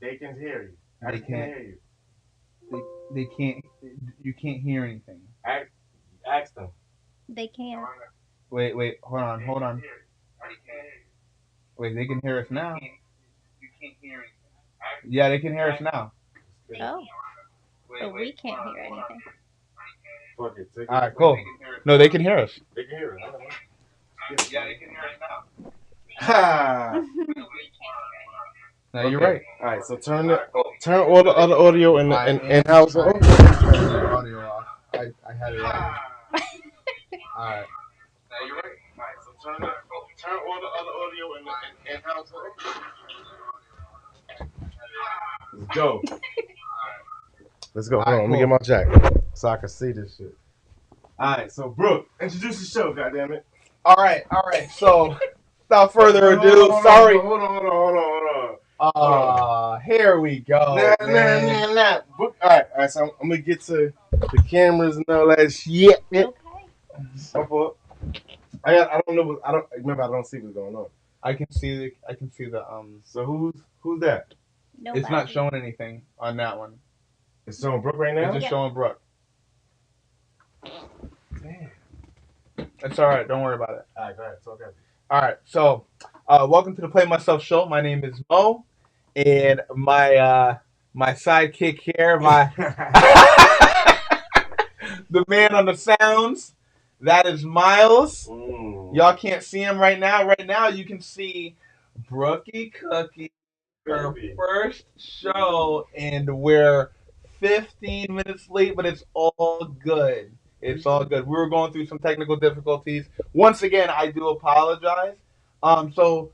They can hear you. They Can can't. hear you. They can't. You can't hear anything. Ask, ask them. They can't. Wait. Hold on. Hold on. Wait. They can hear us now. Yeah, they can hear us now. Oh, but we can't hear anything. Fuck it. Take All right. it. Cool. No, they can hear us. They can hear it. I don't know. Yeah, they can hear us now. Ha! No, you're Okay. right. All right. So turn all the other audio in house. I turned the audio off. I had it on. All right. No, you're right. All right. So turn all the other audio in house. Let's go. Let's go. Hold on. Let me get my jack so I can see this shit. All right. So Brooke, introduce the show. Goddamn it. All right. All right. So, without further Hold on, ado, sorry. Hold on. Here we go, man. Nah. Brooke, all right. So I'm gonna get to the cameras and all that shit. Okay. My fault. I don't know. I don't remember. I don't see what's going on. I can see the. So who's that? Nobody. It's not showing anything on that one. It's showing Brooke right It's now. just Yeah. showing Brooke. Damn. It's all right. Don't worry about it. All right. Go ahead. It's okay. All right. So, welcome to the Play Myself Show. My name is Mo, and my sidekick here, the man on the sounds, that is Myles. Y'all can't see him right now. Right now, you can see Brookie Cookie, her first show, and we're 15 minutes late, but it's all good. It's all good. We were going through some technical difficulties. Once again, I do apologize. So,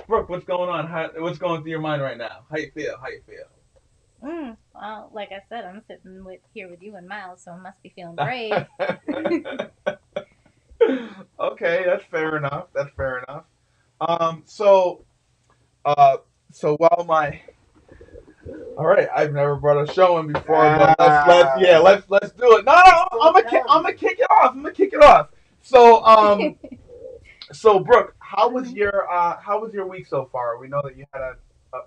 Brooke, what's going on? What's going through your mind right now? How you feel? How you feel? Well, like I said, I'm sitting here with you and Myles, so I must be feeling brave. Okay, that's fair enough. That's fair enough. So, uh, so while my all right, I've never brought a show in before, but let's do it. No, I'm gonna kick it off. I'm gonna kick it off. So, so Brooke, how was your week so far? We know that you had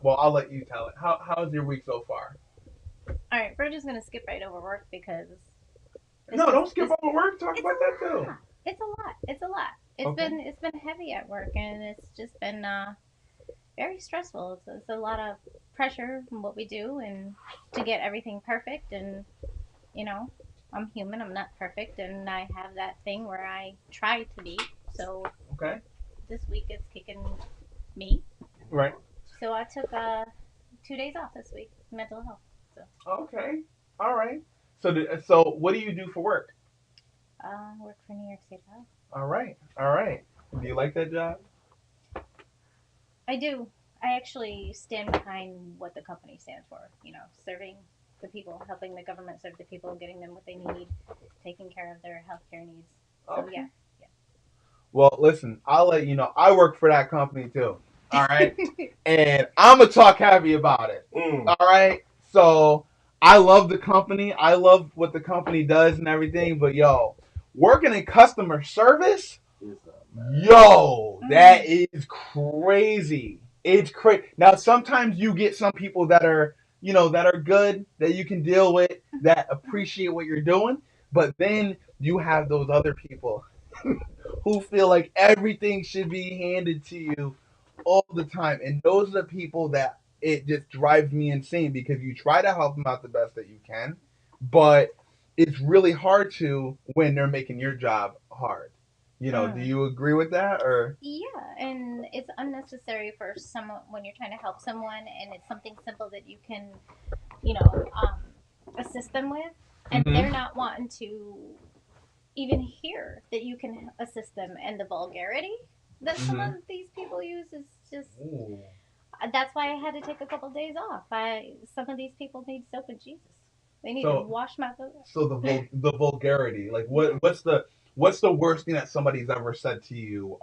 well, I'll let you tell it. How was your week so far? All right, we're just gonna skip right over work because No, don't skip over work. Talk about that too. it's a lot. It's a lot. Okay. It's been heavy at work, and it's just been very stressful. It's a lot of pressure in what we do, and to get everything perfect. And you know, I'm human. I'm not perfect, and I have that thing where I try to be. So Okay. this week it's kicking me. Right. So I took 2 days off this week, mental health. So Okay. All right. So what do you do for work? work for New York State Health. All right. All right. Do you like that job? I do. I actually stand behind what the company stands for. You know, serving the people, helping the government serve the people, getting them what they need, taking care of their healthcare needs. So Okay. yeah. Well, listen, I'll let you know. I work for that company too. All right. And I'm going to talk heavy about it. All right. So I love the company. I love what the company does and everything. But yo, working in customer service, yo, that is crazy. It's crazy. Now, sometimes you get some people that are, that are good, that you can deal with, that appreciate what you're doing. But then you have those other people who feel like everything should be handed to you all the time. And those are the people that it just drives me insane because you try to help them out the best that you can, but it's really hard to when they're making your job hard. Do you agree with that or? Yeah, and it's unnecessary for someone when you're trying to help someone, and it's something simple that you can, you know, assist them with, and Mhm. they're not wanting to even hear that you can assist them, and the vulgarity that some of Mhm. these people use is just. Ooh. That's why I had to take a couple days off. Some of these people need soap and Jesus. They need to So wash my foot. so the vulgarity, like what's the worst thing that somebody's ever said to you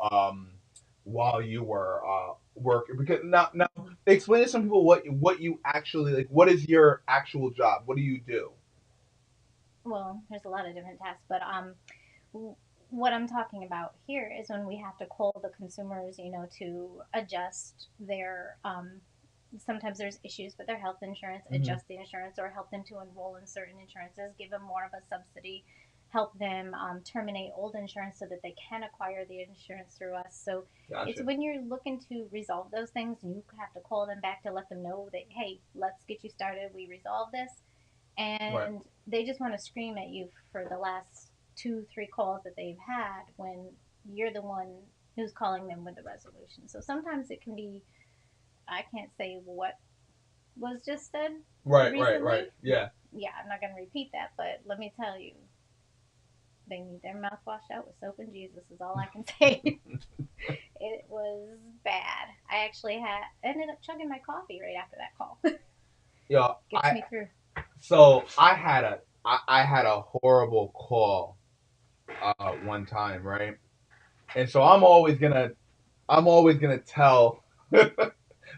while you were working? Because now explain to some people what you actually like. What is your actual job? What do you do? Well, there's a lot of different tasks, but what I'm talking about here is when we have to call the consumers, to adjust their sometimes there's issues with their health insurance, adjust the insurance, or help them to enroll in certain insurances, give them more of a subsidy, help them terminate old insurance so that they can acquire the insurance through us. So it's Gotcha. when you're looking to resolve those things, you have to call them back to let them know that, hey, let's get you started. We resolve this. Right. And they just want to scream at you for the last two, three calls that they've had when you're the one who's calling them with the resolution. So sometimes it can be, I can't say what was just said Right. Right. recently. Right. Yeah. Yeah, I'm not going to repeat that, but let me tell you, they need their mouth washed out with soap and Jesus, is all I can say. It was bad. I actually ended up chugging my coffee right after that call. Yo, Gets me through. so I had a horrible call one time, right? And so I'm always gonna tell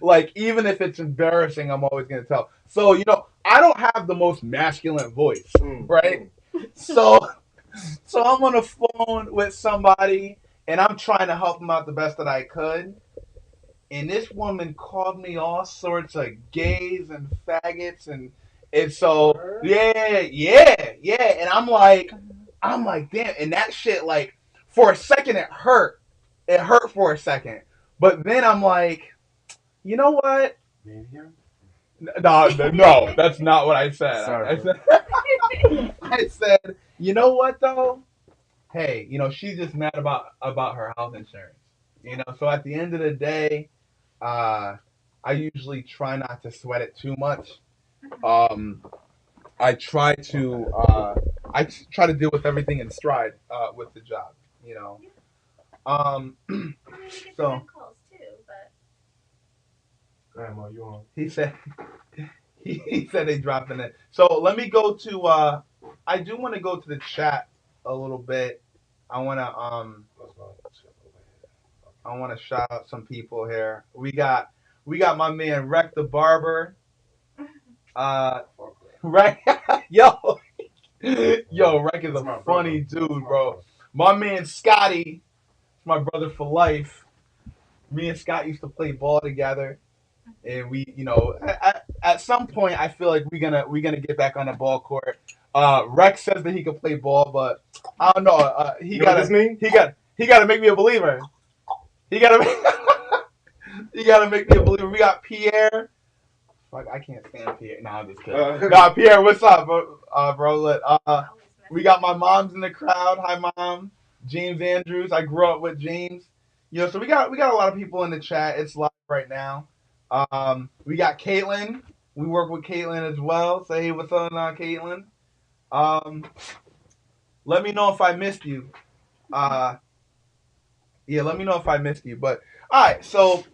like even if it's embarrassing, I'm always gonna tell. So, I don't have the most masculine voice, right? So so I'm on the phone with somebody and I'm trying to help them out the best that I could. And this woman called me all sorts of gays and faggots and so yeah. And I'm like, damn, and that shit like for a second it hurt. It hurt for a second. But then I'm like, you know what? No, that's not what I said. Sorry, I said, you know what though? Hey, she's just mad about her health insurance. So at the end of the day, uh, I usually try not to sweat it too much. Um, I try to try to deal with everything in stride with the job. You know. Um, I mean, we get the so good calls too, but Grandma, you on? he said he said they dropping it. So let me go to. I do want to go to the chat a little bit. I want to I want to shout out some people here. We got my man Rec the Barber. Uh, right, yo, Rec is a funny dude, bro. My man Scotty, my brother for life. Me and Scott used to play ball together, and we, at some point, I feel like we're gonna get back on the ball court. Rex says that he can play ball, but I don't know. He gotta make me a believer. He gotta he gotta make me a believer. We got Pierre. Fuck, I can't stand Pierre. Nah, I'm just kidding. Nah, Pierre, what's up, bro? We got my mom's in the crowd. Hi, mom. James Andrews. I grew up with James. So we got a lot of people in the chat. It's live right now. We got Caitlin. We work with Caitlin as well. Say hey, what's up, Caitlin? Let me know if I missed you. Yeah, let me know if I missed you. But all right, so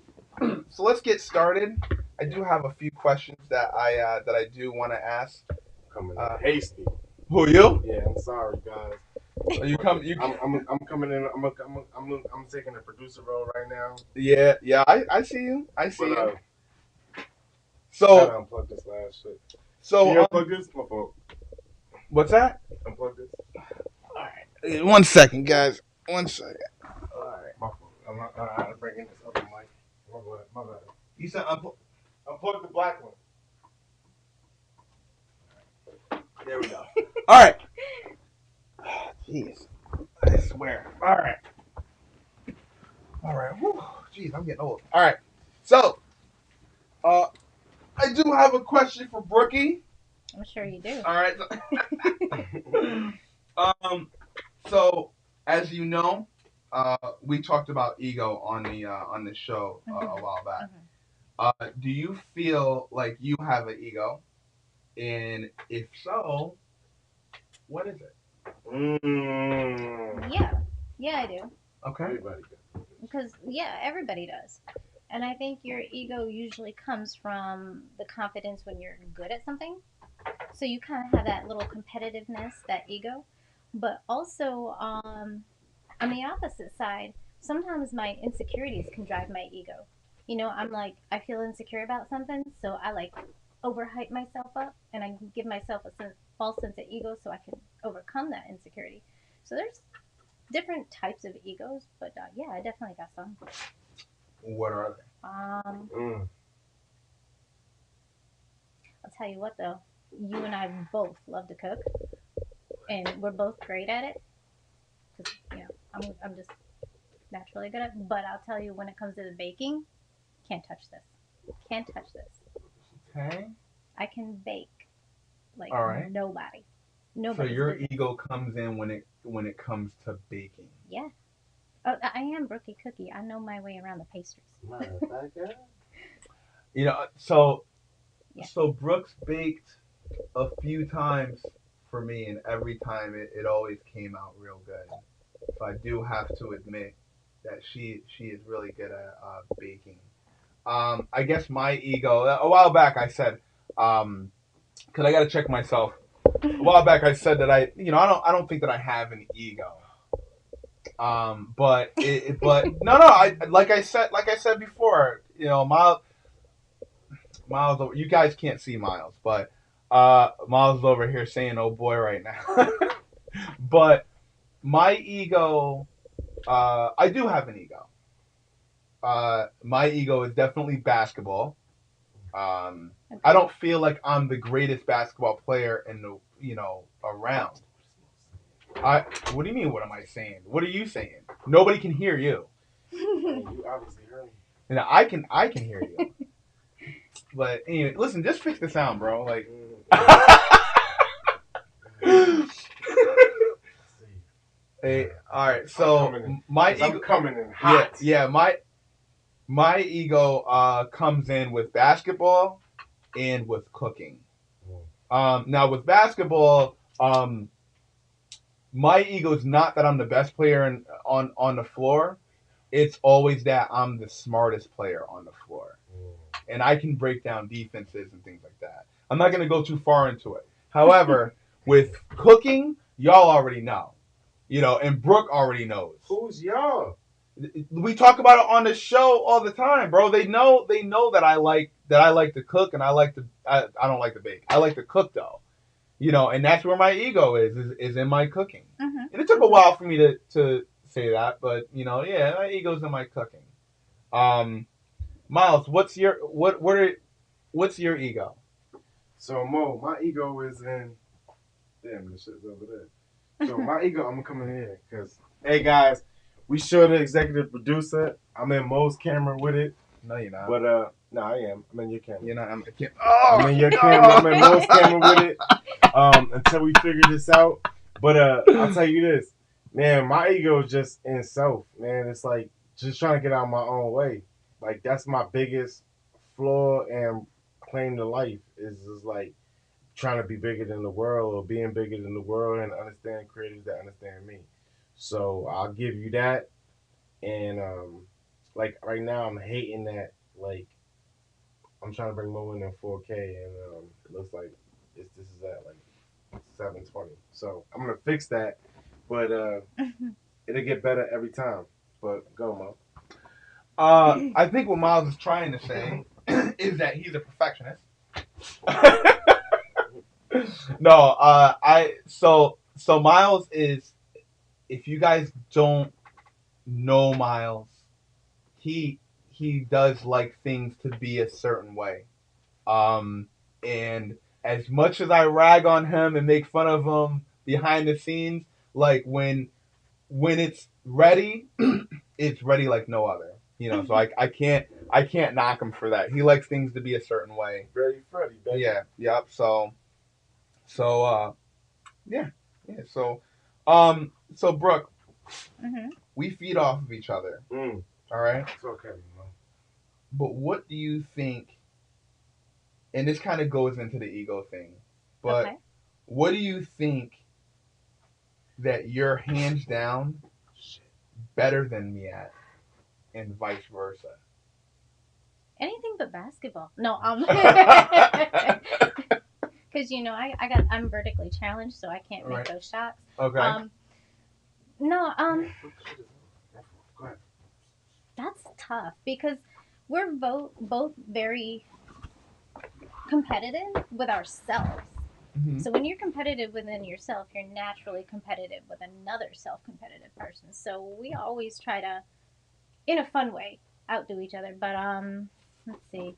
let's get started. I do have a few questions that I do want to ask. Coming in hasty. Who you? Yeah, I'm sorry, guys. You come. I'm coming in. I'm taking the producer role right now. Yeah. I see you. I see you. So gotta unplug this last shit. So can you unplug this? My fault. What's that? Unplug this. All right. 1 second, guys. 1 second. All right. My fault. I'm bringing this other mic. My bad. You said unplug the black one. There we go. All right. Jeez. I swear. All right. Whew. Jeez, I'm getting old. All right. So, I do have a question for Brookie. I'm sure you do. All right. So as you know, we talked about ego on the show a while back. Do you feel like you have an ego? And if so, what is it? Yeah, I do. Okay. Everybody does. Because everybody does. And I think your ego usually comes from the confidence when you're good at something. So you kind of have that little competitiveness, that ego. But also, on the opposite side, sometimes my insecurities can drive my ego. I'm like, I feel insecure about something, so I like overhype myself up and I give myself a false sense of ego so I can overcome that insecurity. So there's different types of egos, but I definitely got some. What are they? I'll tell you what though, you and I both love to cook, and we're both great at it. Cause I'm just naturally good at it. But I'll tell you, when it comes to the baking, can't touch this. Can't touch this. Okay. I can bake like All right. nobody. So Nobody's your business. ego comes in when it comes to baking. Yeah. Oh, I am Brookie Cookie. I know my way around the pastries. You know, so Yeah. so Brooks baked a few times for me, and every time it always came out real good. So I do have to admit that she is really good at baking. I guess my ego. A while back, I said, because I got to check myself. A while back, I said that I don't think that I have an ego. But no, I like I said before, Myles, you guys can't see Myles, but Myles is over here saying "oh boy" right now. But my ego, I do have an ego. My ego is definitely basketball. I don't feel like I'm the greatest basketball player in the around. What do you mean? What am I saying? What are you saying? Nobody can hear you. You obviously heard me. I can hear you. But anyway, listen, just fix the sound, bro. Like. Hey, all right. So my ego I'm coming in hot. Yeah. My ego comes in with basketball and with cooking. Now with basketball, my ego is not that I'm the best player on the floor. It's always that I'm the smartest player on the floor. And I can break down defenses and things like that. I'm not going to go too far into it. However, with cooking, y'all already know. And Brooke already knows. Who's y'all? We talk about it on the show all the time, bro. They know that I like to cook, and I don't like to bake. I like to cook though. And that's where my ego is in my cooking. Mm-hmm. And it took a while for me to say that, but yeah, my ego's in my cooking. Myles, what's your ego? So Mo, my ego is in. Damn, the shit's over there. So my ego, I'm coming in here because, hey guys, we show the executive producer. I'm in Mo's camera with it. No, you're not. But no, I am. I'm in your camera. You're not. I'm in your camera. I'm in Mo's camera with it. Until we figure this out. But I'll tell you this, man. My ego is just in self, man. It's like just trying to get out of my own way. Like that's my biggest flaw and claim to life is just like trying to be bigger than the world or being bigger than the world and understand creators that understand me. So I'll give you that. And like right now I'm hating that like I'm trying to bring Mo in 4K and it looks like this is at like 720. So I'm gonna fix that, but it'll get better every time. But go Mo. I think what Myles is trying to say is that he's a perfectionist. No, so Myles is, if you guys don't know Myles, he does like things to be a certain way. And as much as I rag on him and make fun of him behind the scenes, like when it's ready, it's ready like no other. So I can't knock him for that. He likes things to be a certain way. Very Freddy, baby. Yeah, yep. So yeah. So Brooke, we feed off of each other. All right. It's okay, man. But what do you think? And this kind of goes into the ego thing. But what do you think that you're hands down better than me at, and vice versa? Anything but basketball. No, because I'm vertically challenged, so I can't make those shots. Okay. That's tough because we're both very competitive with ourselves. Mm-hmm. So when you're competitive within yourself, you're naturally competitive with another self-competitive person. So we always try to, in a fun way, outdo each other. But let's see.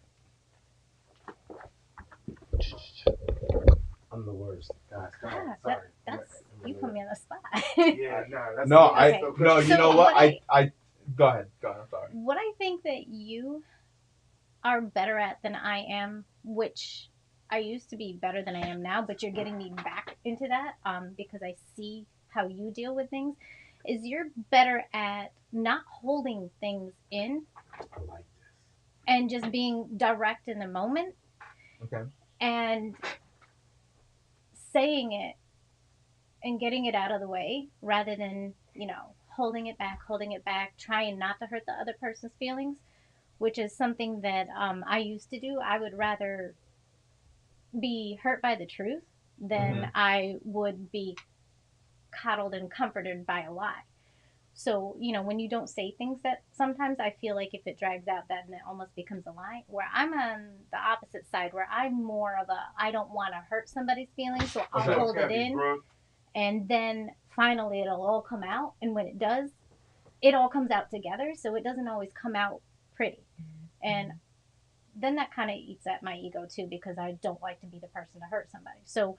the worst. Guys, come on. Ah, Sorry. that's you put me on the spot. Yeah, nah, that's No, Okay. no. You So know what? what I I go ahead. Go ahead. I'm sorry. what I think that you are better at than I am, which I used to be better than I am now, but you're getting me back into that because I see how you deal with things, is you're better at not holding things in I like this. and just being direct in the moment Okay. and saying it and getting it out of the way rather than, holding it back, trying not to hurt the other person's feelings, which is something that I used to do. I would rather be hurt by the truth than I would be coddled and comforted by a lie. So, when you don't say things, that sometimes I feel like if it drags out, then it almost becomes a lie. Where I'm on the opposite side, where I'm more of a, I don't want to hurt somebody's feelings, so I'll hold it in. Brooke. And then finally it'll all come out. And when it does, it all comes out together. So it doesn't always come out pretty. And then that kind of eats at my ego too, because I don't like to be the person to hurt somebody. So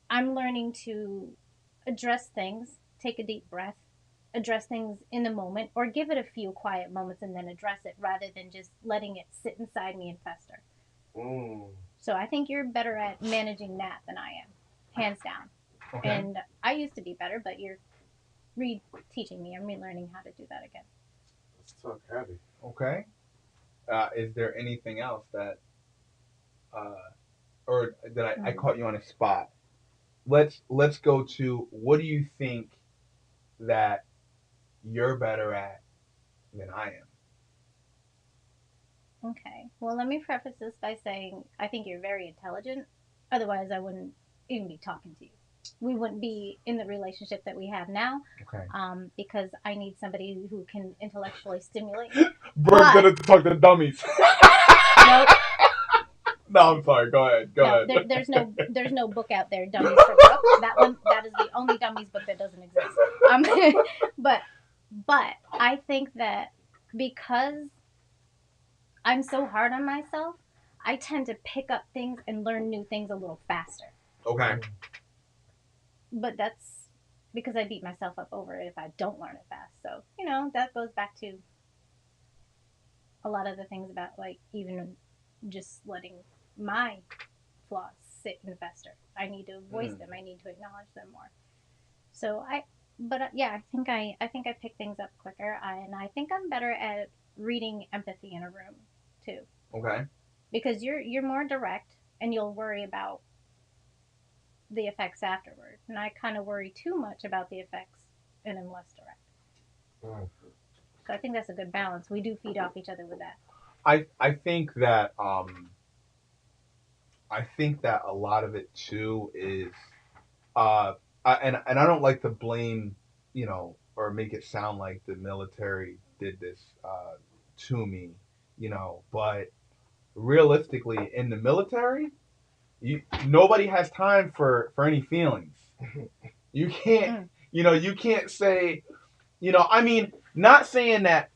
I'm learning to address things, take a deep breath, address things in the moment, or give it a few quiet moments and then address it rather than just letting it sit inside me and fester. So I think you're better at managing that than I am, hands down. Okay. And I used to be better, but you're re-teaching me. I'm relearning how to do that again. Let's talk heavy. Okay. Is there anything else that, or that I caught you on a spot? Let's go to, what do you think that you're better at than I am? Okay. Well, let me preface this by saying I think you're very intelligent. Otherwise, I wouldn't even be talking to you. We wouldn't be in the relationship that we have now. Okay. Because I need somebody who can intellectually stimulate. Brooke's gonna talk to dummies. Nope. No, I'm sorry. Go ahead. Go ahead. There's no book out there, Dummies for Brooke. That is the only dummies book that doesn't exist. But I think that because I'm so hard on myself, I tend to pick up things and learn new things a little faster. Okay. But that's because I beat myself up over it if I don't learn it fast. So, that goes back to a lot of the things about, like, even just letting my flaws sit and fester. I need to voice them. I need to acknowledge them more. So yeah, I think I pick things up quicker, and I think I'm better at reading empathy in a room too. Okay. Because you're more direct, and you'll worry about the effects afterward, and I kind of worry too much about the effects and am less direct. So I think that's a good balance. We do feed off each other with that. I think that a lot of it too is and I don't like to blame, or make it sound like the military did this to me, but realistically in the military, nobody has time for any feelings. You can't, you can't say, I mean, not saying that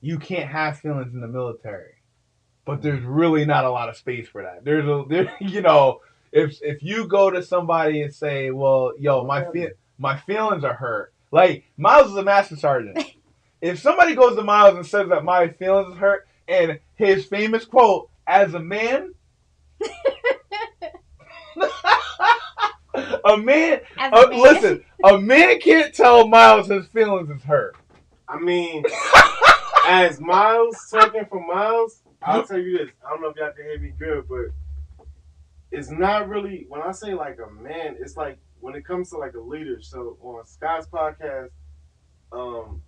you can't have feelings in the military, but there's really not a lot of space for that. If you go to somebody and say, well, yo, my feelings are hurt. Like, Myles is a master sergeant. If somebody goes to Myles and says that my feelings is hurt, and his famous quote, as a man, listen, a man can't tell Myles his feelings is hurt. I mean, as Myles, talking for Myles, I'll tell you this. I don't know if y'all can hear me good, but it's not really, when I say like a man, it's like when it comes to like a leader. So on Scott's podcast, on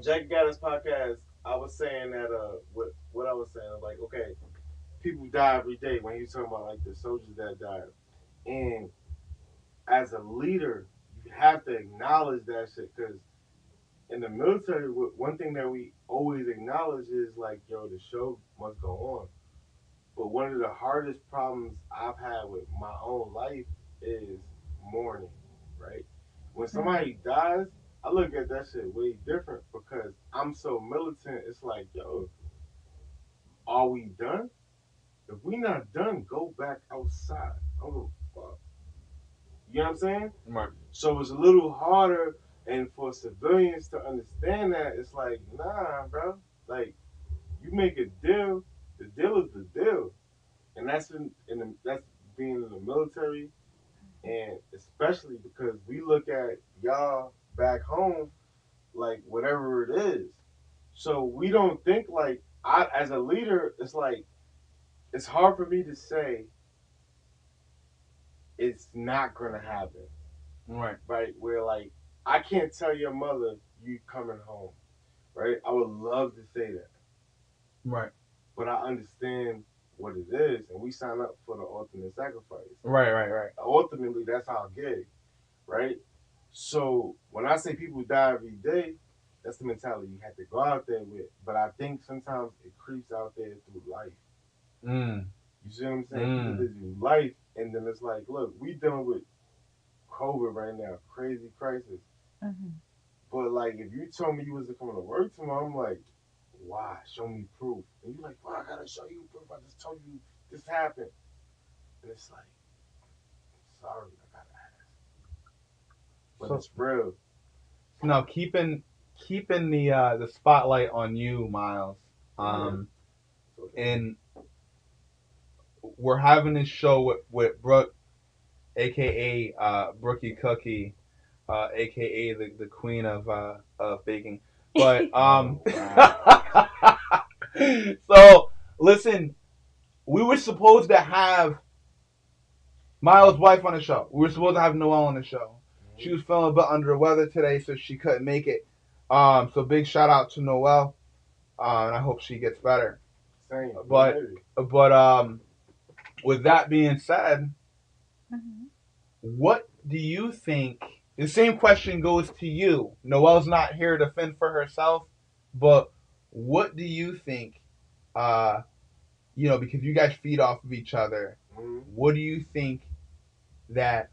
Jack Gattis' podcast, I was saying that what I was saying, like, okay, people die every day when he was talking about like the soldiers that died. And as a leader, you have to acknowledge that shit, because in the military, one thing that we always acknowledge is like, yo, the show must go on. But one of the hardest problems I've had with my own life is mourning, right? When somebody dies, I look at that shit way different because I'm so militant. It's like, yo, are we done? If we not done, go back outside. fuck. You know what I'm saying? Right. So it's a little harder, and for civilians to understand that, it's like, nah, bro. Like, you make a deal, the deal is the deal, and that's that's being in the military, and especially because we look at y'all back home like whatever it is. So we don't think like I as a leader, it's like it's hard for me to say it's not gonna happen. Right. Right? Where like I can't tell your mother you coming home. Right? I would love to say that. Right. But I understand what it is and we sign up for the ultimate sacrifice. Right. Ultimately that's our gig. Right? So when I say people die every day, that's the mentality you have to go out there with. But I think sometimes it creeps out there through life. Mm. You see what I'm saying? People live through life, and then it's like, look, we dealing with COVID right now, crazy crisis. Mm-hmm. But like, if you told me you wasn't coming to work tomorrow, I'm like, why? Show me proof. And you're like, well, I gotta show you proof. I just told you this happened. And it's like, sorry, I gotta ask. But So, it's real. no, keeping the spotlight on you, Myles. And we're having this show with Brooke, aka Brookie Cookie, aka the queen of baking. But so listen, we were supposed to have Myles' wife on the show. We were supposed to have Noelle on the show. She was feeling a bit under the weather today, so she couldn't make it. So big shout out to Noelle, and I hope she gets better. Same. But with that being said, Mm-hmm. what do you think? The same question goes to you. Noelle's not here to fend for herself, but what do you think? Because you guys feed off of each other. What do you think that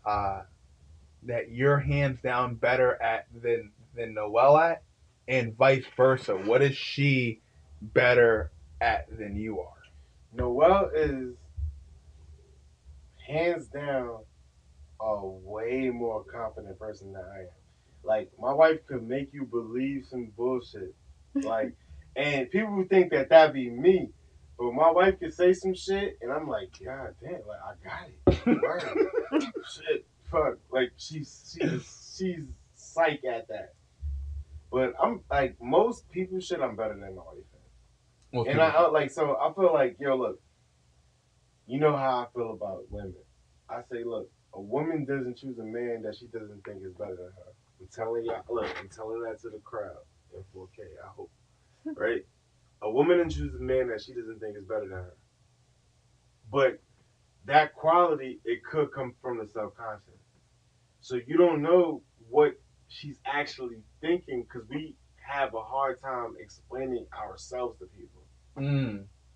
that you're hands down better at than Noelle at, and vice versa? What is she better at than you are? Noelle is hands down a way more confident person than I am. Like my wife could make you believe some bullshit. Like, and people would think that that'd be me, but my wife could say some shit, and I'm like, God damn, like I got it. Word. Shit, fuck. Like she's psych at that. But I'm like most people shit. I'm better than my wife. And I like so I feel like yo look, you know how I feel about women. I say look, a woman doesn't choose a man that she doesn't think is better than her. I'm telling y'all, look, I'm telling that to the crowd in 4K. I hope, right? A woman doesn't choose a man that she doesn't think is better than her. But that quality, it could come from the subconscious. So you don't know what she's actually thinking because we have a hard time explaining ourselves to people.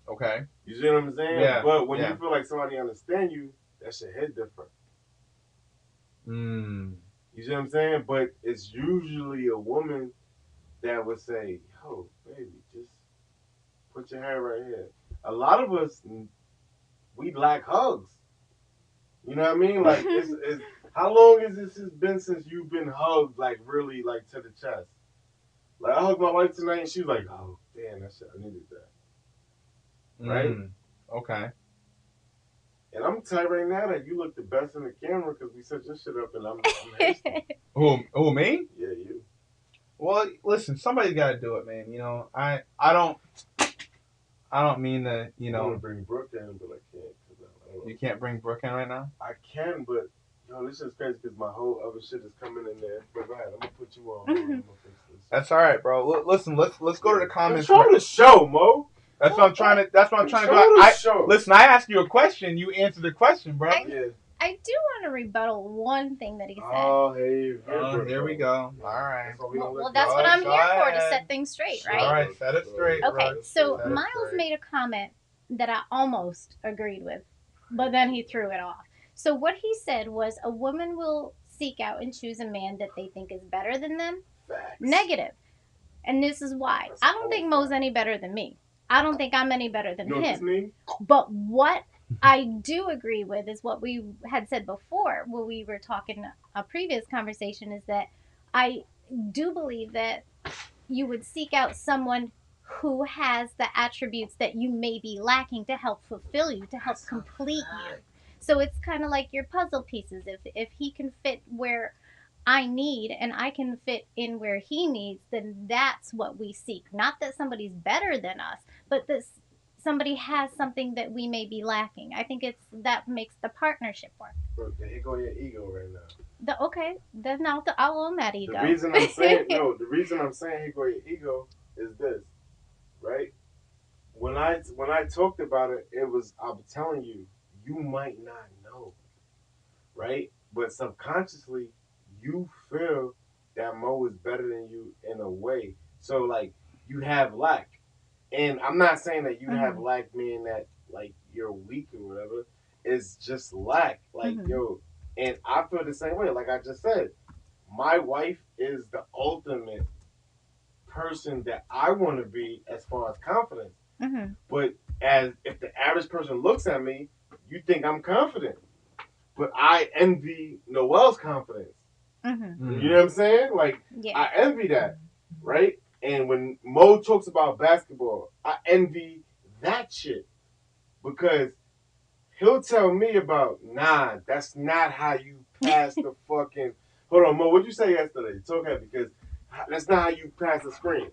Okay. You see what I'm saying? Yeah. But when you feel like somebody understand you, that shit hit different. You see what I'm saying? But it's usually a woman that would say, yo, baby, just put your hand right here. A lot of us, we lack hugs. You know what I mean? Like, it's how long has this been since you've been hugged, like, really, like, to the chest? Like, I hugged my wife tonight, and she was like, oh, damn, that shit, I needed that. Right? Okay. And I'm telling you right now that you look the best in the camera because we set your shit up, and I'm hasty. Who, me? Yeah, you. Well, listen, somebody's got to do it, man. You know, I don't mean to, I want to bring Brooke in, but I can't. You can't bring Brooke in right now? I can, but yo, this is crazy because my whole other shit is coming in there. But go ahead, I'm gonna put you on. I'm gonna fix this. That's all right, bro. Listen, let's go to the comments. Control the show, Mo. That's what I'm trying to. That's what I'm trying to do. Listen, I asked you a question. You answered the question, bro. I do want to rebuttal one thing that he said. Oh, here we go. All right. Well, that's what I'm here for, to set things straight, right? All right, set it straight. Okay, so set Myles made a comment that I almost agreed with, but then he threw it off. So what he said was a woman will seek out and choose a man that they think is better than them. Facts. Negative. And this is why. I don't think Mo's any better than me. I don't think I'm any better than him. What this mean? But what I do agree with is what we had said before when we were talking a previous conversation is that I do believe that you would seek out someone who has the attributes that you may be lacking to help fulfill you, to help complete you. So it's kind of like your puzzle pieces. If he can fit where I need and I can fit in where he needs, then that's what we seek. Not that somebody's better than us, but that somebody has something that we may be lacking. I think it's that makes the partnership work. Bro, here go your ego right now. Okay, then I'll own that ego. The reason I'm saying here go your ego is this, right? When I talked about it, I'm telling you, you might not know, right? But subconsciously, you feel that Mo is better than you in a way. So like you have lack, and I'm not saying that you have lack meaning that like you're weak or whatever. It's just lack, like yo. And I feel the same way. Like I just said, my wife is the ultimate person that I want to be as far as confidence. But as if the average person looks at me, you think I'm confident. But I envy Noel's confidence. You know what I'm saying? Like I envy that, right? And when Mo talks about basketball, I envy that shit because he'll tell me about that's not how you pass the fucking. Hold on, Mo. What'd you say yesterday? Talk ahead because that's not how you pass the screen.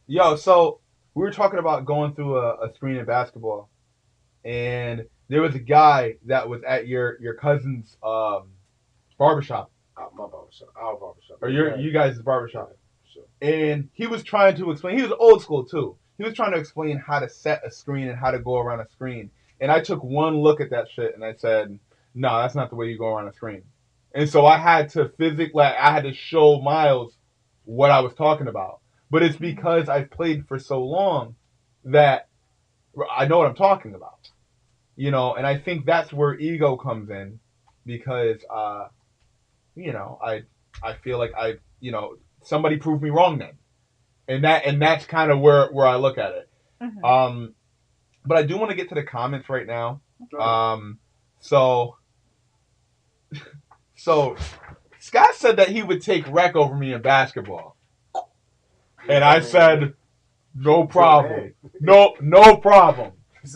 Yo, so we were talking about going through a screen in basketball, and there was a guy that was at your cousin's barbershop. My barbershop. Our barbershop. Or you guys' barbershop. Sure. And he was trying to explain, he was old school too. He was trying to explain how to set a screen and how to go around a screen. And I took one look at that shit and I said, no, that's not the way you go around a screen. And so I had to show Myles what I was talking about. But it's because I've played for so long that I know what I'm talking about. You know, and I think that's where ego comes in because, you know, I feel like somebody proved me wrong then. And that's kind of where I look at it. But I do want to get to the comments right now. So Scott said that he would take rec over me in basketball. And I said, no problem. No problem.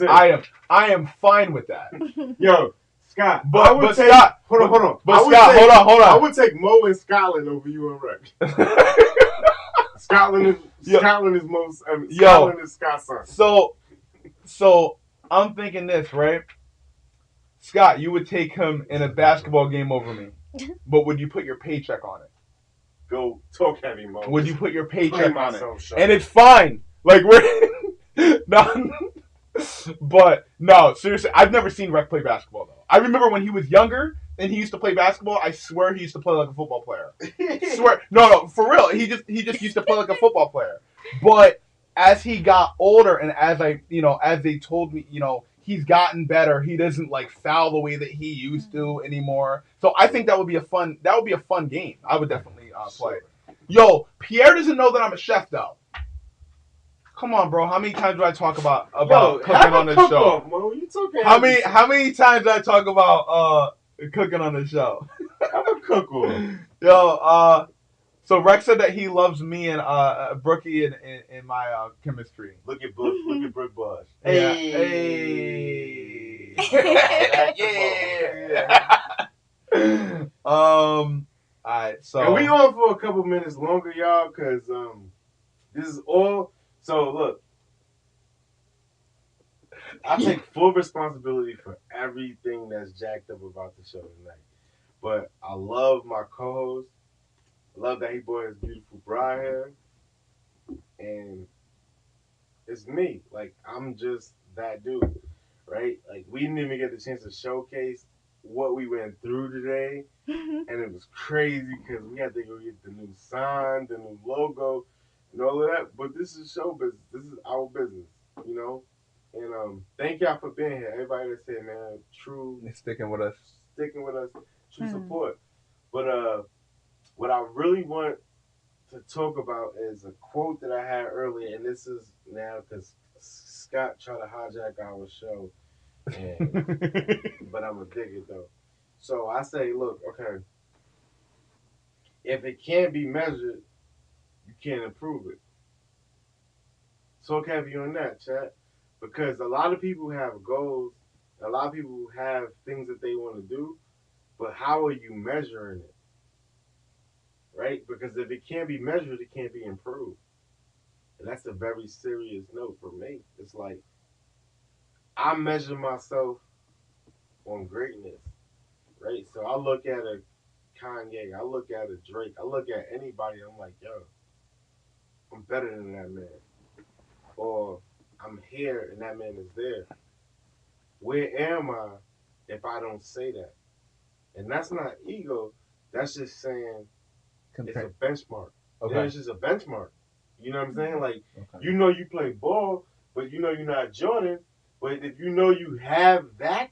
I am fine with that. Yo, Scott. Scott, hold on. Hold on. I would take Mo in Scotland over you in rec. Scotland is most. Scotland is Scott's son. So I'm thinking this, right? Scott, you would take him in a basketball game over me, but would you put your paycheck on it? Go talk heavy, Mo. Would you put your paycheck on it? And it's fine. Like we're but no, seriously, I've never seen Rec play basketball though. I remember when he was younger and he used to play basketball. I swear he used to play like a football player. Swear, no, for real. He just used to play like a football player. But as he got older and as they told me, he's gotten better. He doesn't like foul the way that he used to anymore. So I think that would be a fun game. I would definitely play. Yo, Pierre doesn't know that I'm a chef though. Come on, bro. How many times do I talk about cooking on this show? How many times do I talk about cooking on this show? Have a cook off. Yo, so Rex said that he loves me and Brookie in my chemistry. Look at Brooke Bush. Hey. Yeah. All right. So and we on for a couple minutes longer, y'all, because this is all. So look, I take full responsibility for everything that's jacked up about the show tonight. But I love my co-host. I love that he brought his beautiful bride here. And it's me. Like, I'm just that dude, right? Like, we didn't even get the chance to showcase what we went through today. And it was crazy because we had to go get the new sign, the new logo, and all of that. But this is show business. This is our business, And thank y'all for being here. Everybody that said, man, true. Sticking with us. True support. But what I really want to talk about is a quote that I had earlier, and this is now because Scott tried to hijack our show. And, but I'm gonna dig it though. So I say, look, okay, if it can't be measured, you can't improve it. So have you on that, chat? Because a lot of people have goals, a lot of people have things that they want to do, but how are you measuring it? Right? Because if it can't be measured, it can't be improved. And that's a very serious note for me. It's like I measure myself on greatness, right? So I look at a Kanye, I look at a Drake, I look at anybody, I'm like, yo, I'm better than that man. Or I'm here and that man is there. Where am I if I don't say that? And that's not ego. That's just saying it's a benchmark. Okay. Yeah, it's just a benchmark. You know what I'm saying? Like, Okay. you know you play ball, but you know you're not Jordan. But if you know you have that,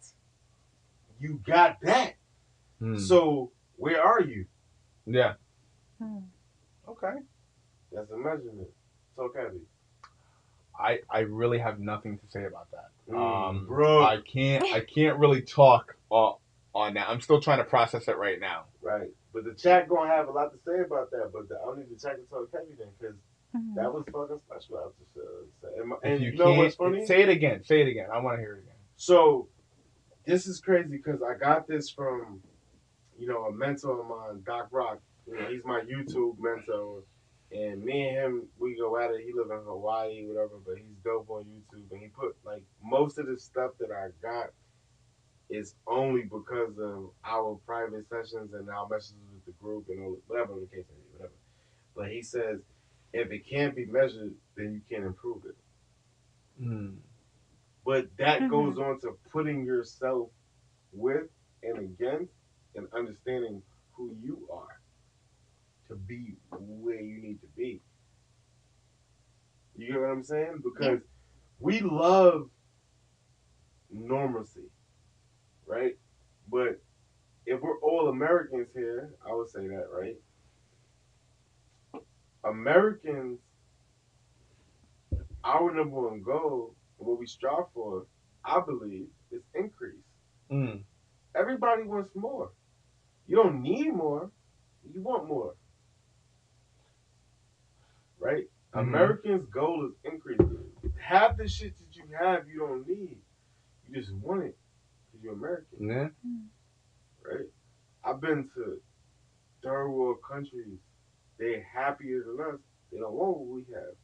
you got that. So where are you? Yeah. Hmm. Okay. That's a measurement. So heavy. I really have nothing to say about that. Bro. I can't really talk on that. I'm still trying to process it right now. Right. But the chat gonna have a lot to say about that. But I need the chat to talk heavy then, because that was fucking special. I just say. And If you know what's funny? Say it again. Say it again. I want to hear it again. So this is crazy because I got this from, a mentor of mine, Doc Rock. He's my YouTube mentor. And me and him, we go at it. He live in Hawaii, whatever, but he's dope on YouTube. And he put, like, most of the stuff that I got is only because of our private sessions and our messages with the group and all, whatever the case may be, whatever. But he says, if it can't be measured, then you can't improve it. But that goes on to putting yourself with and against and understanding who you are to be where you need to be. You get what I'm saying? Because we love normalcy, right? But if we're all Americans here, I would say that, right? Americans, our number one goal, what we strive for, I believe, is increase. Everybody wants more. You don't need more. You want more. Right? Americans' goal is increase. Half the shit that you have, you don't need. You just want it because you're American. Yeah. Right? I've been to third world countries. They're happier than us. They don't want what we have.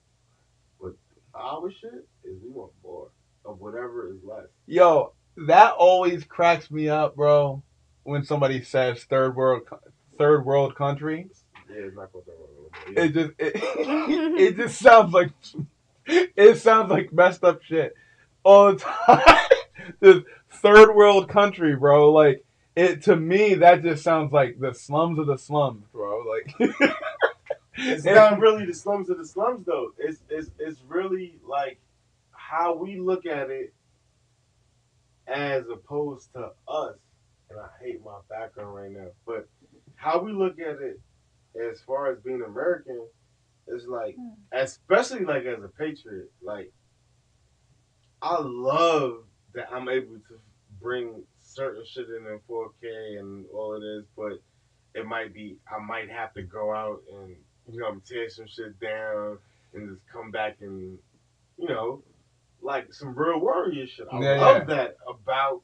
But our shit is we want more of whatever is less. Yo, that always cracks me up, bro. When somebody says third world country. Yeah, it's not called third world. It just sounds like messed up shit all the time. This third world country, bro. Like to me, that just sounds like the slums of the slums, bro. Like it's not really the slums of the slums, though. It's really like how we look at it as opposed to us. And I hate my background right now, but how we look at it as far as being American is like, especially like as a patriot, like I love that I'm able to bring certain shit in 4K and all of this, but I might have to go out and tear some shit down and just come back and like some real warrior shit. I love that about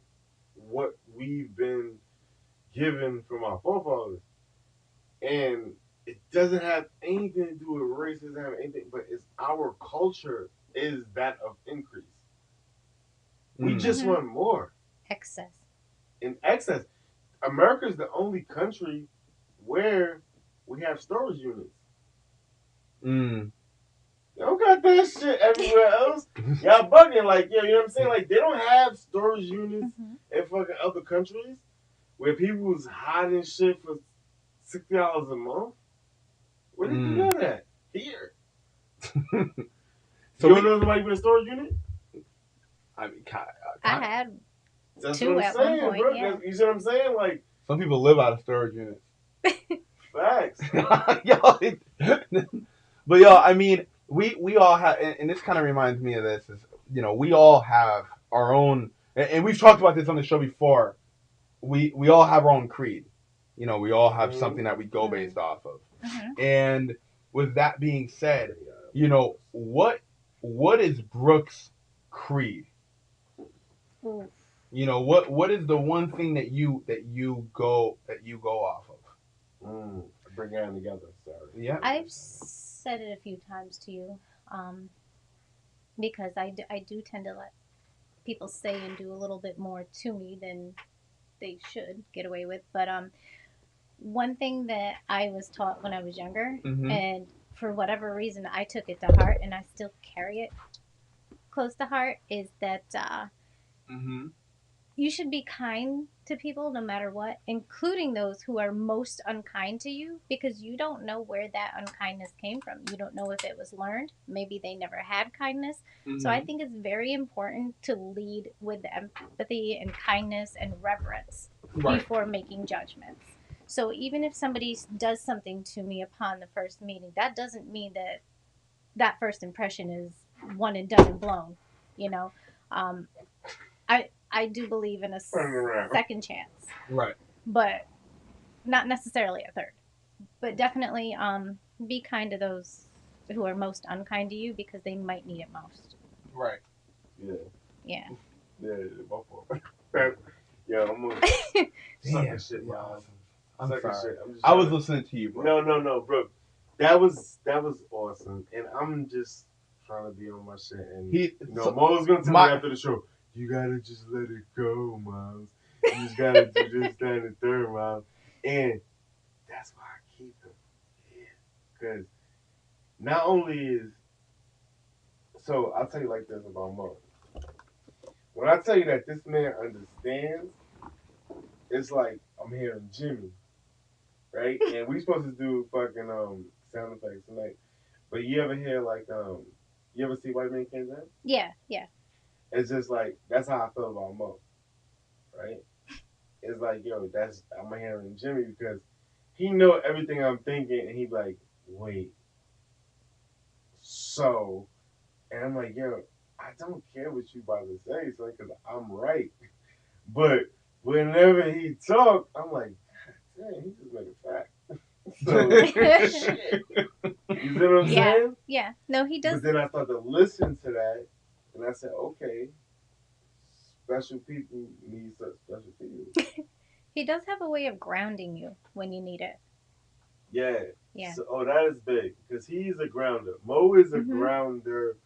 what we've been given from our forefathers, and it doesn't have anything to do with racism, anything, but it's our culture is that of increase. We just want more. Excess. In excess. America is the only country where we have storage units. They don't got that shit everywhere else. Y'all bugging, like, you know what I'm saying? Like, they don't have storage units in fucking other countries where people was hiding shit for $60 a month. Where did you know that? Here. So you don't know somebody with a storage unit? I mean, I had that's two what I'm at saying, one point. bro. Yeah. You see what I'm saying? Like, some people live out of storage units. Facts. But yo, I mean, we all have, and this kind of reminds me of this. Is we all have our own and we've talked about this on the show before. We all have our own creed. You know, we all have something that we go based off of. And with that being said, you know, what is Brooke's creed? Oof. You know, what is the one thing that you go off of? Bring it together. Sorry. Yeah. I've said it a few times to you, because I do tend to let people say and do a little bit more to me than they should get away with. But one thing that I was taught when I was younger, and for whatever reason I took it to heart, and I still carry it close to heart, is that you should be kind to people no matter what, including those who are most unkind to you, because you don't know where that unkindness came from. You don't know if it was learned. Maybe they never had kindness. So I think it's very important to lead with empathy and kindness and reverence before making judgments. So even if somebody does something to me upon the first meeting, that doesn't mean that that first impression is one and done and blown. You know, I do believe in a second chance, right? But not necessarily a third. But definitely, be kind to those who are most unkind to you, because they might need it most. Right. Yeah. Yeah. Yeah. My fault. Yeah, I'm gonna suck shit, Myles. I'm sorry. Shit. I was listening to you, bro. No, bro. That was awesome, and I'm just trying to be on my shit. And Mo's gonna tell me after the show, you gotta just let it go, Myles. You just gotta do this, that, and the third, Myles. And that's why I keep him. Yeah, because not only is so, I'll tell you like this about Mo. When I tell you that this man understands, it's like I'm hearing Jimmy, right? And we supposed to do fucking sound effects tonight. But you ever hear like you ever see White Man Can't Dance? Yeah, yeah. It's just like that's how I feel about Mo, right? It's like, yo, I'm hearing Jimmy because he know everything I'm thinking, and he like, wait, so, and I'm like, yo, I don't care what you about to say, so because I'm right. But whenever he talk, I'm like, dang, he just made a fact. So, shit. You see what I'm saying? Yeah. No, he does. But then I started to listen to that, and I said, okay, special people need such special people. He does have a way of grounding you when you need it. Yeah. Yeah. So, that is big, because he's a grounder. Mo is a grounder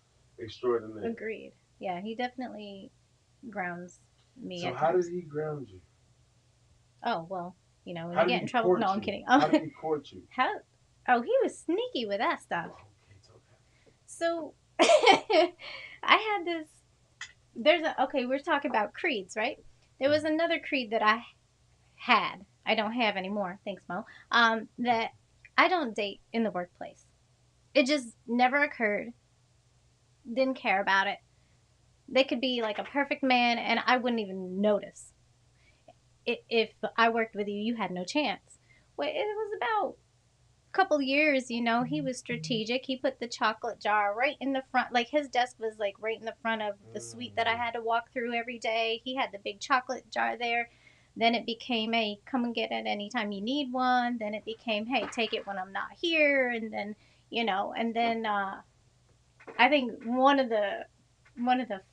extraordinaire. Agreed. Yeah, he definitely grounds me. So how did he ground you? Oh, well, when how you get in trouble. No, I'm kidding. How did he court you? Oh, he was sneaky with that stuff. So, I had this. We're talking about creeds, right? There was another creed that I had. I don't have anymore. Thanks, Mo. That I don't date in the workplace. It just never occurred. Didn't care about it. They could be like a perfect man, and I wouldn't even notice. If I worked with you, you had no chance. Well, it was about a couple years, he was strategic. He put the chocolate jar right in the front. Like, his desk was like right in the front of the suite that I had to walk through every day. He had the big chocolate jar there. Then it became, hey, come and get it anytime you need one. Then it became, hey, take it when I'm not here. And then, I think one of the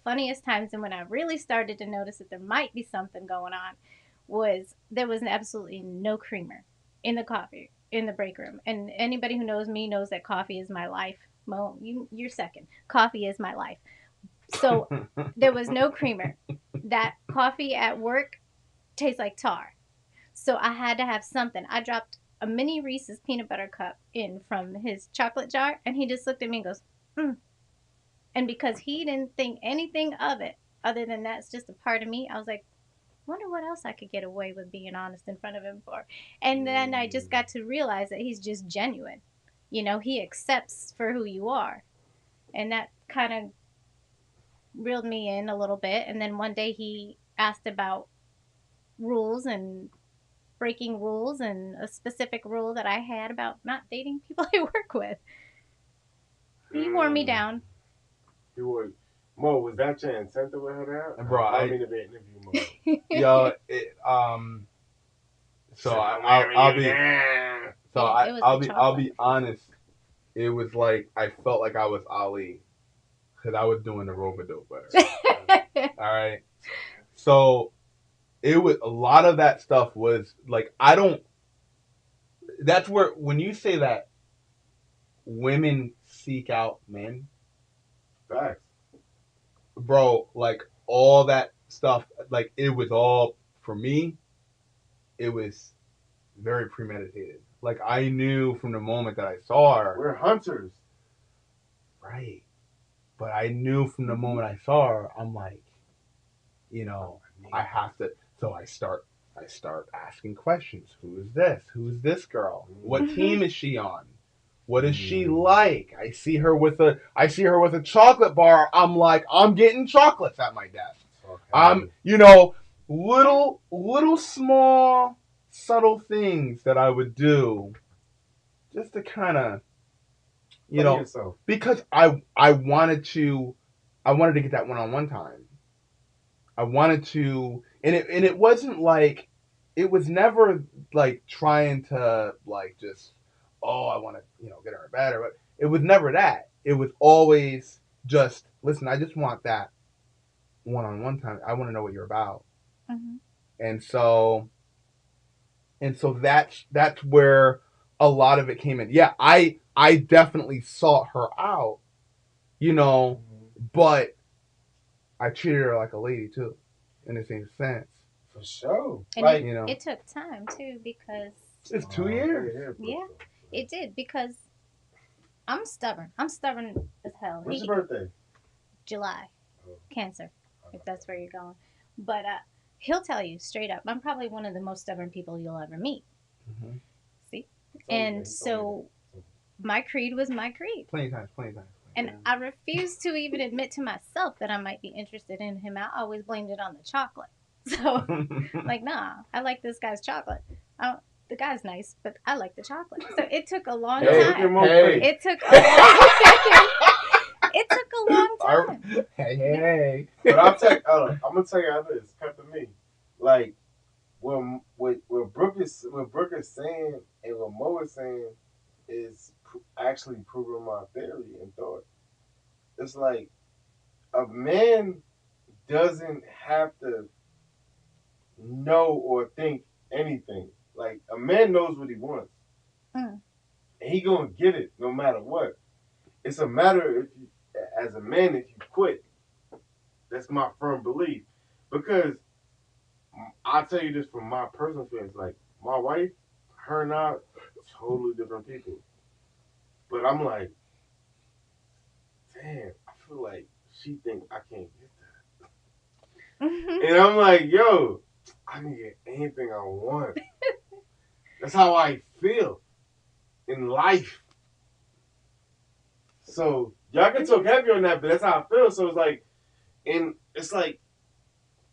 funniest times, and when I really started to notice that there might be something going on, was there was absolutely no creamer in the coffee in the break room. And anybody who knows me knows that coffee is my life. Mo, you're second. Coffee is my life. So there was no creamer. That coffee at work tastes like tar. So I had to have something. I dropped a mini Reese's peanut butter cup in from his chocolate jar, and he just looked at me and goes, And because he didn't think anything of it, other than that's just a part of me, I was like, wonder what else I could get away with being honest in front of him for. And then I just got to realize that he's just genuine. He accepts for who you are. And that kind of reeled me in a little bit. And then one day he asked about rules and breaking rules, and a specific rule that I had about not dating people I work with. He wore me down. He would. Mo, was that your incentive with her now? Bro, I mean to be interview mode. Yo, so I'll be so I'll be honest. It was like I felt like I was Ali because I was doing the rope-a-dope better. All right, so it was a lot of that stuff was like I don't. That's where when you say that women seek out men, Facts. bro. Like all that stuff, like it was all for me. It was very premeditated. Like I knew from the moment that I saw her. We're hunters. Right. But I knew from the moment I saw her, I'm like, I have to. So I start asking questions. Who is this? Who is this girl? What team is she on? What is she like? I see her with a chocolate bar. I'm like, I'm getting chocolates at my desk. Okay. Little small subtle things that I would do just to kind of because I wanted to get that one-on-one time. I wanted to and it wasn't like it was never like trying to like just I want to get her better, but it was never that. It was always just listen, I just want that one-on-one time. I want to know what you're about. Mm-hmm. And so that's where a lot of it came in. Yeah, I definitely sought her out, but I treated her like a lady too, in the same sense. For sure. And it took time too because it's 2 years. Yeah, it did because I'm stubborn. I'm stubborn as hell. What's your birthday? July. Cancer, if that's where you're going. But he'll tell you straight up, I'm probably one of the most stubborn people you'll ever meet. Mm-hmm. See? And so my creed was my creed. Plenty times. And I refused to even admit to myself that I might be interested in him. I always blamed it on the chocolate. So, like, nah, I like this guy's chocolate. The guy's nice, but I like the chocolate. So it took a long time. It took a long time. Hey. But I'm gonna tell you how this come to me. Like what Brooke is saying and what Mo is saying is actually proving my theory and thought. It's like a man doesn't have to know or think anything. Like a man knows what he wants, and he gonna get it no matter what. It's a matter if you, as a man, if you quit. That's my firm belief, because I'll tell you this from my personal experience. Like my wife, her and I, totally different people. But I'm like, damn, I feel like she think I can't get that. Mm-hmm. And I'm like, yo, I can get anything I want. That's how I feel in life. So y'all can talk heavy on that, but that's how I feel. So it's like,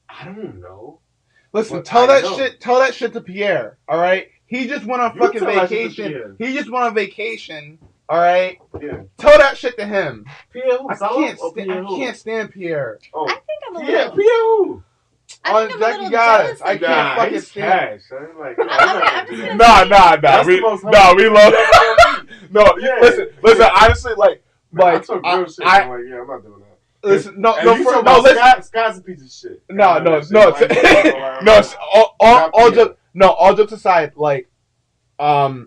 I don't know. Listen, tell that shit to Pierre, all right? He just went on fucking vacation. He just went on vacation, all right? Yeah. Tell that shit to him. Pierre who? I can't stand Pierre. Oh. I think I'm a little... Pierre who? I think I'm a little jealous. I can't fucking stand. Like, nah. We love. No, yeah. Listen. Honestly, I took real shit. I'm like, yeah, I'm not doing that. Listen, Scott's a piece of shit. All jokes aside, like, I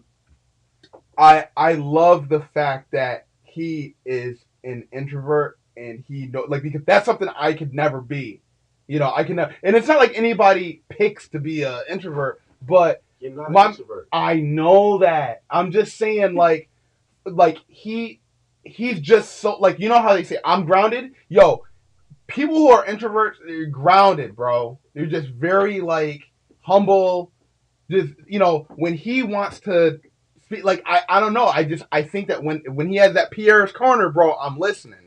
love the fact that he is an introvert and because that's something I could never be. I can never, and it's not like anybody picks to be an introvert, but you're not an introvert. I know that. I'm just saying, like he's just so, like, how they say I'm grounded. Yo, people who are introverts, they're grounded, bro. They're just very like humble. Just when he wants to speak, like I don't know. I think that when he has that Pierre's corner, bro, I'm listening.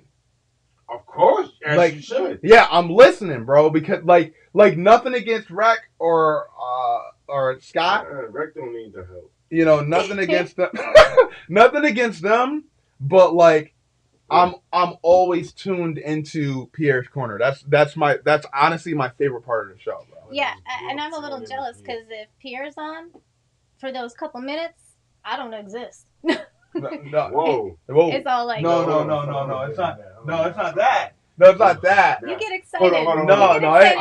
Of course, as you should. Yeah, I'm listening, bro, because like nothing against Rec or Scott. Rec don't need the help. Nothing against them. Nothing against them, but like I'm always tuned into Pierre's corner. That's honestly my favorite part of the show, bro. Yeah, and I'm a little jealous because if Pierre's on for those couple minutes, I don't exist. Whoa. It's all like no. It's not. No, it's not that. No, it's not that. You get excited. No, you get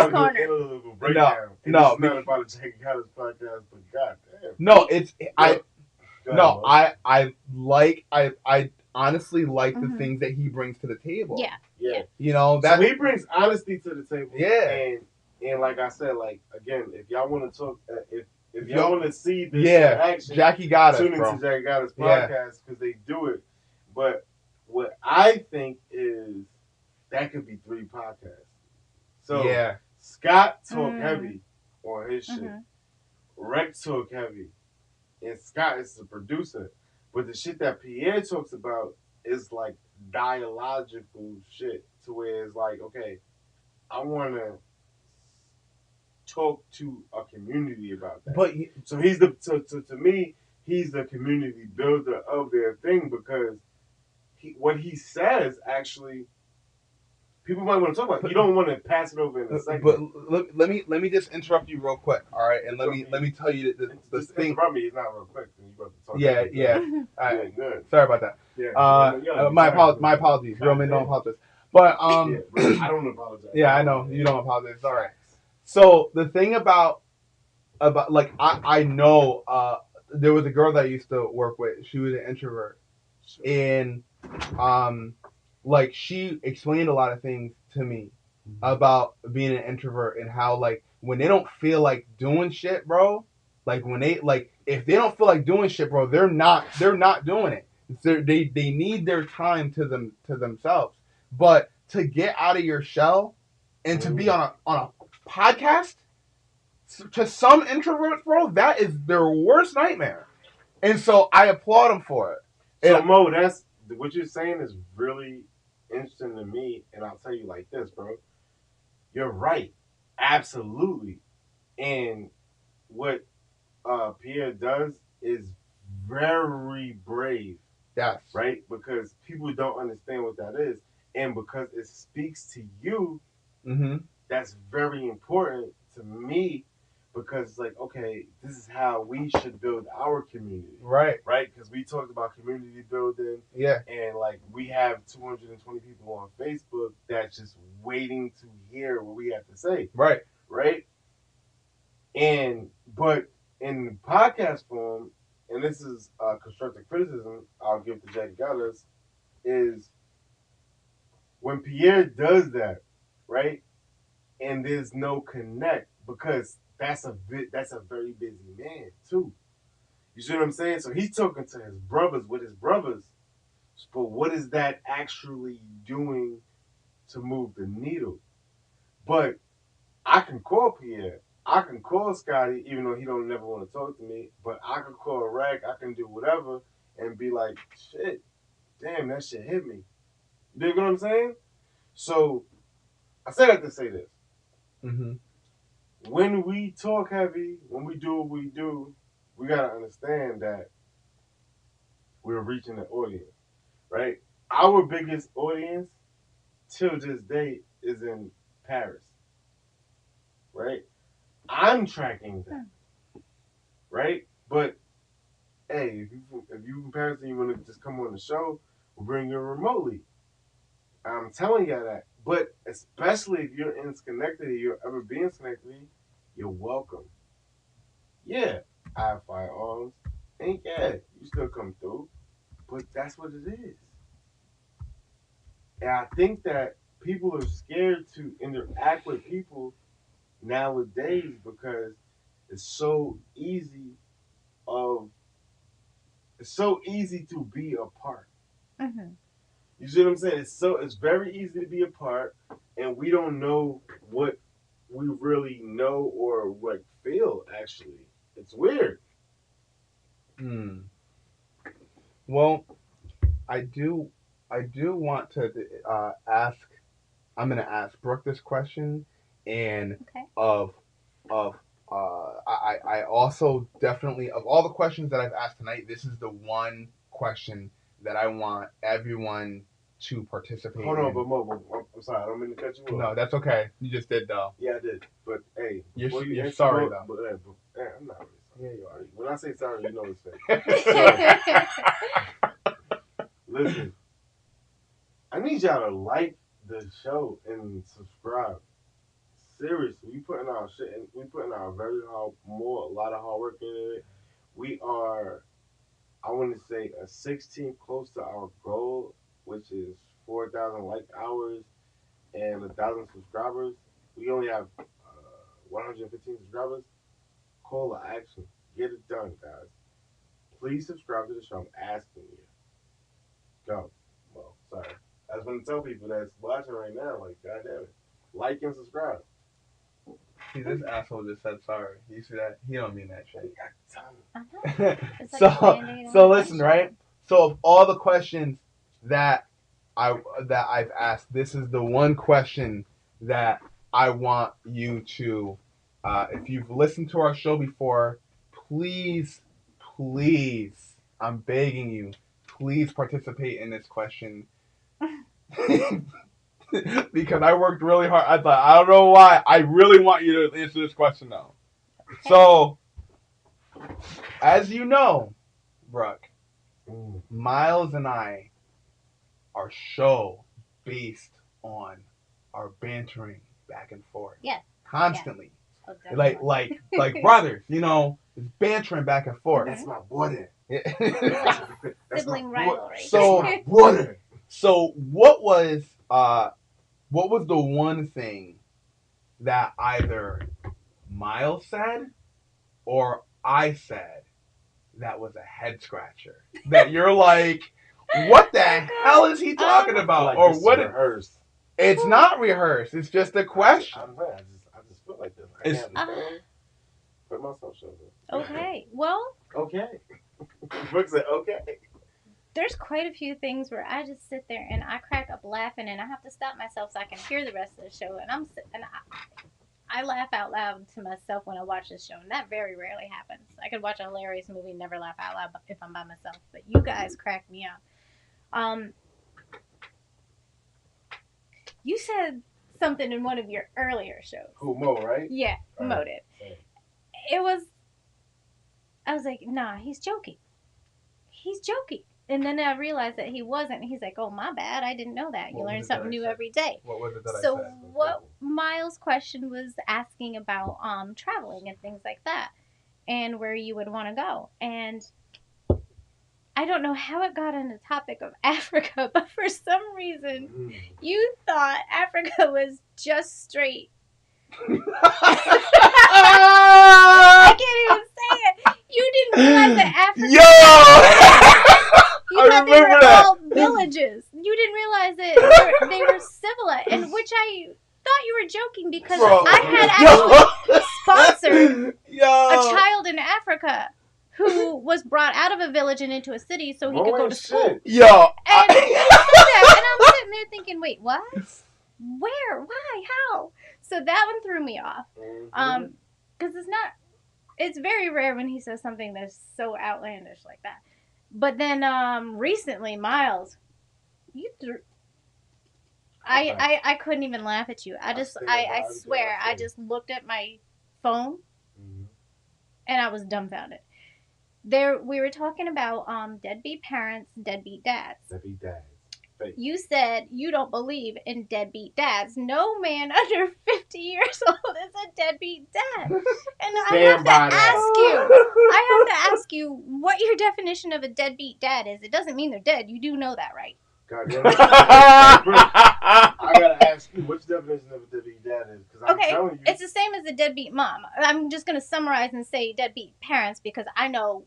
excited for Pierre's corner. No, it's not about the Jackie Collins podcast, but goddamn. No, it's I honestly like the things that he brings to the table. Yeah. You know that so he brings honesty to the table. Yeah. And like I said, like again, if y'all want to talk, if y'all want to see this in action, Jackie got us, tune into bro. Jackie Got Us podcast because they do it. But what I think is that could be 3 podcasts. So Scott talk heavy on his shit. Rex talk heavy, and Scott is the producer. But the shit that Pierre talks about is like dialogical shit, to where it's like, okay, I want to talk to a community about that. But so he's the to me, he's the community builder of their thing, because what he says actually, people might want to talk about. You don't want to pass it over in a second. But let me just interrupt you real quick, all right? And let me tell you the thing. Interrupt me. It's not real quick. You about to talk. Yeah. All right. Good. Sorry about that. Yeah. My apologies. Real men don't apologize. But I don't apologize. Yeah, I know you don't apologize. It's all right. So the thing about like I know there was a girl that I used to work with. She was an introvert, and like she explained a lot of things to me about being an introvert and how like when they don't feel like doing shit, bro. Like when they if they don't feel like doing shit, bro, they're not doing it. They need their time to themselves. But to get out of your shell and to be on a podcast, to some introverts, bro, that is their worst nightmare. And so I applaud them for it. So Mo, that's what you're saying is really interesting to me, and I'll tell you like this, bro. You're right, absolutely. And what Pierre does is very brave. Yes. Right? Because people don't understand what that is, and because it speaks to you, that's very important to me. Because it's like, okay, this is how we should build our community. Right. Because we talked about community building. Yeah. And like we have 220 people on Facebook that's just waiting to hear what we have to say. Right. But in podcast form, and this is constructive criticism I'll give to Jackie Gallas, is when Pierre does that, right? And there's no connect, because that's a very busy man too. You see what I'm saying? So he's talking to his brothers with his brothers, but what is that actually doing to move the needle? But I can call Pierre, I can call Scotty, even though he don't never want to talk to me, but I can call Rack, I can do whatever and be like, shit, damn, that shit hit me. You know what I'm saying? So I say that to say this. When we talk heavy, when we do what we do, we gotta understand that we're reaching an audience, right? Our biggest audience till this day is in Paris, right? I'm tracking that, right? But hey, if you in Paris and you want to just come on the show, we'll bring you remotely. I'm telling you that. But especially if you're in Schenectady, you'll ever be in Schenectady, you're welcome. Yeah, I have firearms. And yeah, you still come through. But that's what it is. And I think that people are scared to interact with people nowadays because it's so easy to be a part. You see what I'm saying? It's very easy to be a part, and we don't know what we really know or what feel. Actually, it's weird. Well, I do want to ask. I'm gonna ask Brooke this question, and I also definitely, of all the questions that I've asked tonight, this is the one question that I want everyone to participate Hold on, in. but Mo, I'm sorry, I don't mean to cut you off. No, that's okay. You just did though. Yeah, I did. But hey, before you You're answer, sorry Mo, though. but, I'm not really sorry. Yeah, you are. When I say sorry, you know it's fake. Listen, I need y'all to like the show and subscribe. Seriously, we putting our shit in, we putting our a lot of hard work into it. We are, I want to say, a 16 close to our goal, which is 4,000 like hours and 1,000 subscribers. We only have 115 subscribers. Call to action. Get it done, guys. Please subscribe to the show. I'm asking you. Go. Well, sorry. I just want to tell people that's watching right now, like, goddamn it. Like and subscribe. See, this asshole just said sorry. You see that? He don't mean that shit. I know. It's like a so Band-Aid on so a listen, question. right? So of all the questions that I've asked, this is the one question that I want you to, if you've listened to our show before, please, I'm begging you, please participate in this question. Because I worked really hard. I thought, I don't know why. I really want you to answer this question though. Okay. So, as you know, Brooke, Mm. Myles and I, our show based on our bantering back and forth. Yes. Constantly. Oh, definitely. Like brothers, you know, it's bantering back and forth. That's my brother. That's Sibling my rivalry. So- That's my brother. So what was the one thing that either Myles said or I said that was a head scratcher? That you're like, what the hell is he talking about? Like Or this what? is rehearsed. It's not rehearsed. It's just a question. I just feel like this. I It's- can't understand. Put myself shut Okay. Well, Okay. Brooke said okay. there's quite a few things where I just sit there and I crack up laughing, and I have to stop myself so I can hear the rest of the show. And I laugh out loud to myself when I watch this show, and that very rarely happens. I could watch a hilarious movie and never laugh out loud if I'm by myself, but you guys crack me up. You said something in one of your earlier shows. Who, Mo, right? Yeah, Right. Mo did. I was like, nah, he's joking. He's joking. And then I realized that he wasn't. He's like, oh, my bad. I didn't know that. You What learn was it something that I new said? every day. What was it that So I said? what Myles' question was asking about traveling and things like that and where you would want to go. And I don't know how it got on the topic of Africa, but for some reason Mm. you thought Africa was just straight. I can't even say it. You didn't realize that Africa. Yo! You I thought they remember were that. all villages. You didn't realize that they were civilized, and which I thought you were joking because Bro. I had actually sponsored Yo. a child in Africa who was brought out of a village and into a city so he could go to school. Yo. And you said that, and I'm sitting there thinking, wait, what? Where? Why? How? So that one threw me off. Mhm. Because it's very rare when he says something that's so outlandish like that. But then recently, Myles, you threw. I couldn't even laugh at you. I swear, I just looked at my phone Mhm. and I was dumbfounded. We were talking about deadbeat parents, deadbeat dads. Deadbeat dads. You said you don't believe in deadbeat dads. No man under 50 years old is a deadbeat dad. And I have to ask you what your definition of a deadbeat dad is. It doesn't mean they're dead. You do know that, right? God damn it. I gotta ask you, what's the definition of a deadbeat dad is? Because I'm Okay, telling you. it's the same as a deadbeat mom. I'm just going to summarize and say deadbeat parents because I know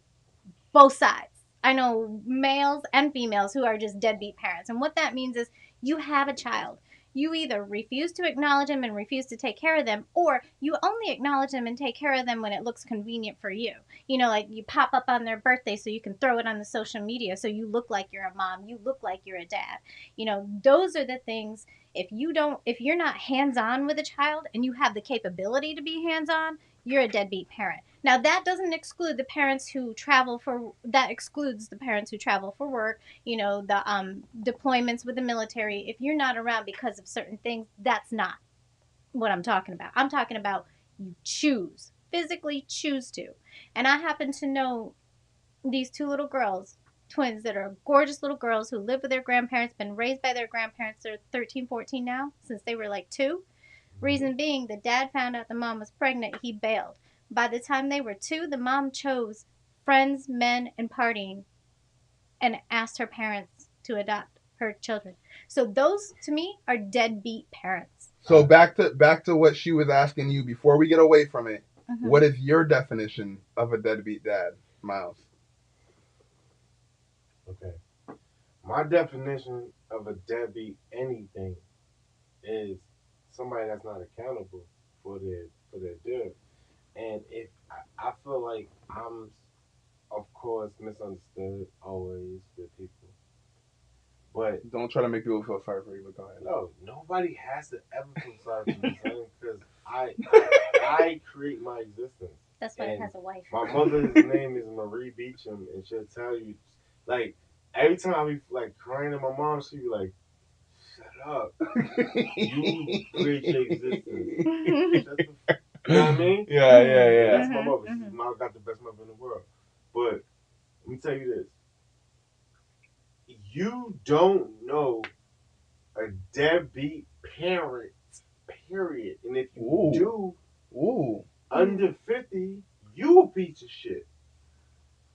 both sides. I know males and females who are just deadbeat parents. And what that means is you have a child. You either refuse to acknowledge them and refuse to take care of them, or you only acknowledge them and take care of them when it looks convenient for you. You know, like you pop up on their birthday so you can throw it on the social media so you look like you're a mom, you look like you're a dad. You know, those are the things. If you're not hands-on with a child and you have the capability to be hands-on, you're a deadbeat parent. Now that doesn't exclude the parents who travel for that excludes the parents who travel for work, the deployments with the military. If you're not around because of certain things, that's not what I'm talking about. I'm talking about you choose, physically choose to. And I happen to know these two little girls, twins that are gorgeous little girls who live with their grandparents, been raised by their grandparents. They're 13, 14 now, since they were like 2. Reason being, the dad found out the mom was pregnant, he bailed. By the time they were 2, the mom chose friends, men, and partying and asked her parents to adopt her children. So those to me are deadbeat parents. So back to what she was asking you before we get away from it. Mm-hmm. What is your definition of a deadbeat dad, Myles? Okay. My definition of a deadbeat anything is somebody that's not accountable for their deal. And if I feel like I'm, of course, misunderstood always with people, but Don't try to make people feel sorry for you, but go ahead. no, nobody has to ever feel sorry for me, son, because I create my existence. That's why it has a wife. My mother's name is Marie Beecham, and she'll tell you, like, every time I be like crying to my mom, she be like, "Shut up, you create your existence." Shut the you know what I mean? Yeah. That's my mother. She's got the best mother in the world. But let me tell you this: you don't know a deadbeat parent, period. And if you do, under 50, you a piece of shit.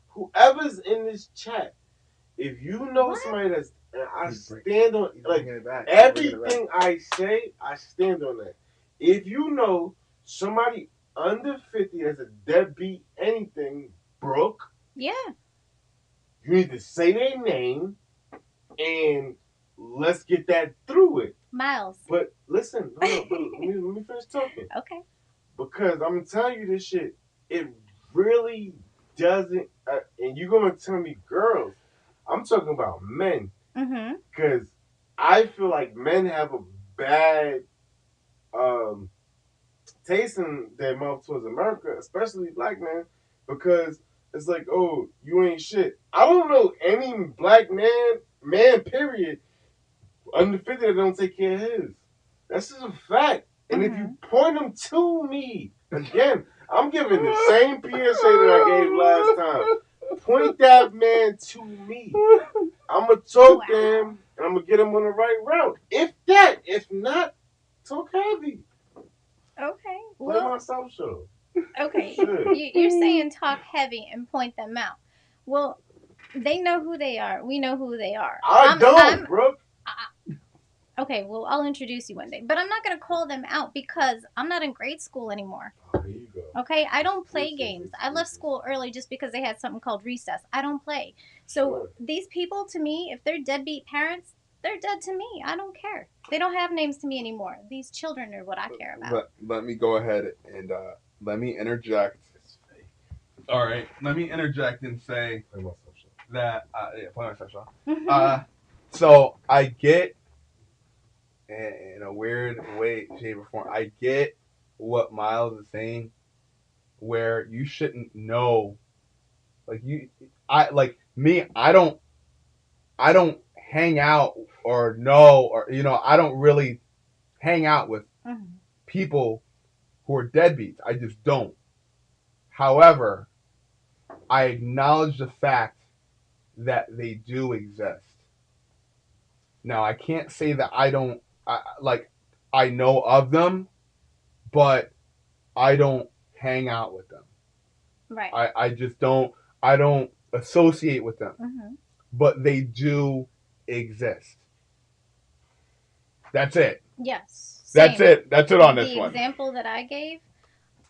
Whoever's in this chat, if you know somebody that's, and I stand on, like, everything I say, I stand on that. If you know somebody under 50 that's a deadbeat anything, Brooke, Yeah. you need to say their name and let's get that through it. Myles. But listen, hold on, but let me finish talking. Okay. Because I'm going to tell you this shit, it really doesn't, and you're going to tell me girls, I'm talking about men. Because I feel like men have a bad taste in their mouth towards America, especially black men, because it's like, oh, you ain't shit. I don't know any black man, period, under 50 that don't take care of his. That's just a fact. And if you point them to me, again, I'm giving the same PSA that I gave last time. Point that man to me. I'm going to talk to him, and I'm going to get him on the right route. If not, talk heavy. Okay. Play my South show. Okay. You're saying talk heavy and point them out. Well, they know who they are. We know who they are. I don't, Brooke. Okay, well, I'll introduce you one day. But I'm not going to call them out because I'm not in grade school anymore. Oh, here you go. Okay, I don't play games. I left school early just because they had something called recess. I don't play. So these people, to me, if they're deadbeat parents, they're dead to me. I don't care. They don't have names to me anymore. These children are what I care about. Let me go ahead and let me interject. All right, let me interject and say that play my social. So I get, in a weird way, shape, or form, I get what Myles is saying, where you shouldn't know, like I don't hang out or know, or I don't really hang out with people who are deadbeats. I just don't. However, I acknowledge the fact that they do exist. Now, I can't say that I know of them, but I don't hang out with them. Right. I just don't. I don't associate with them, but they do exist. That's it. Yes. That's it. That's it on this one. The example that I gave,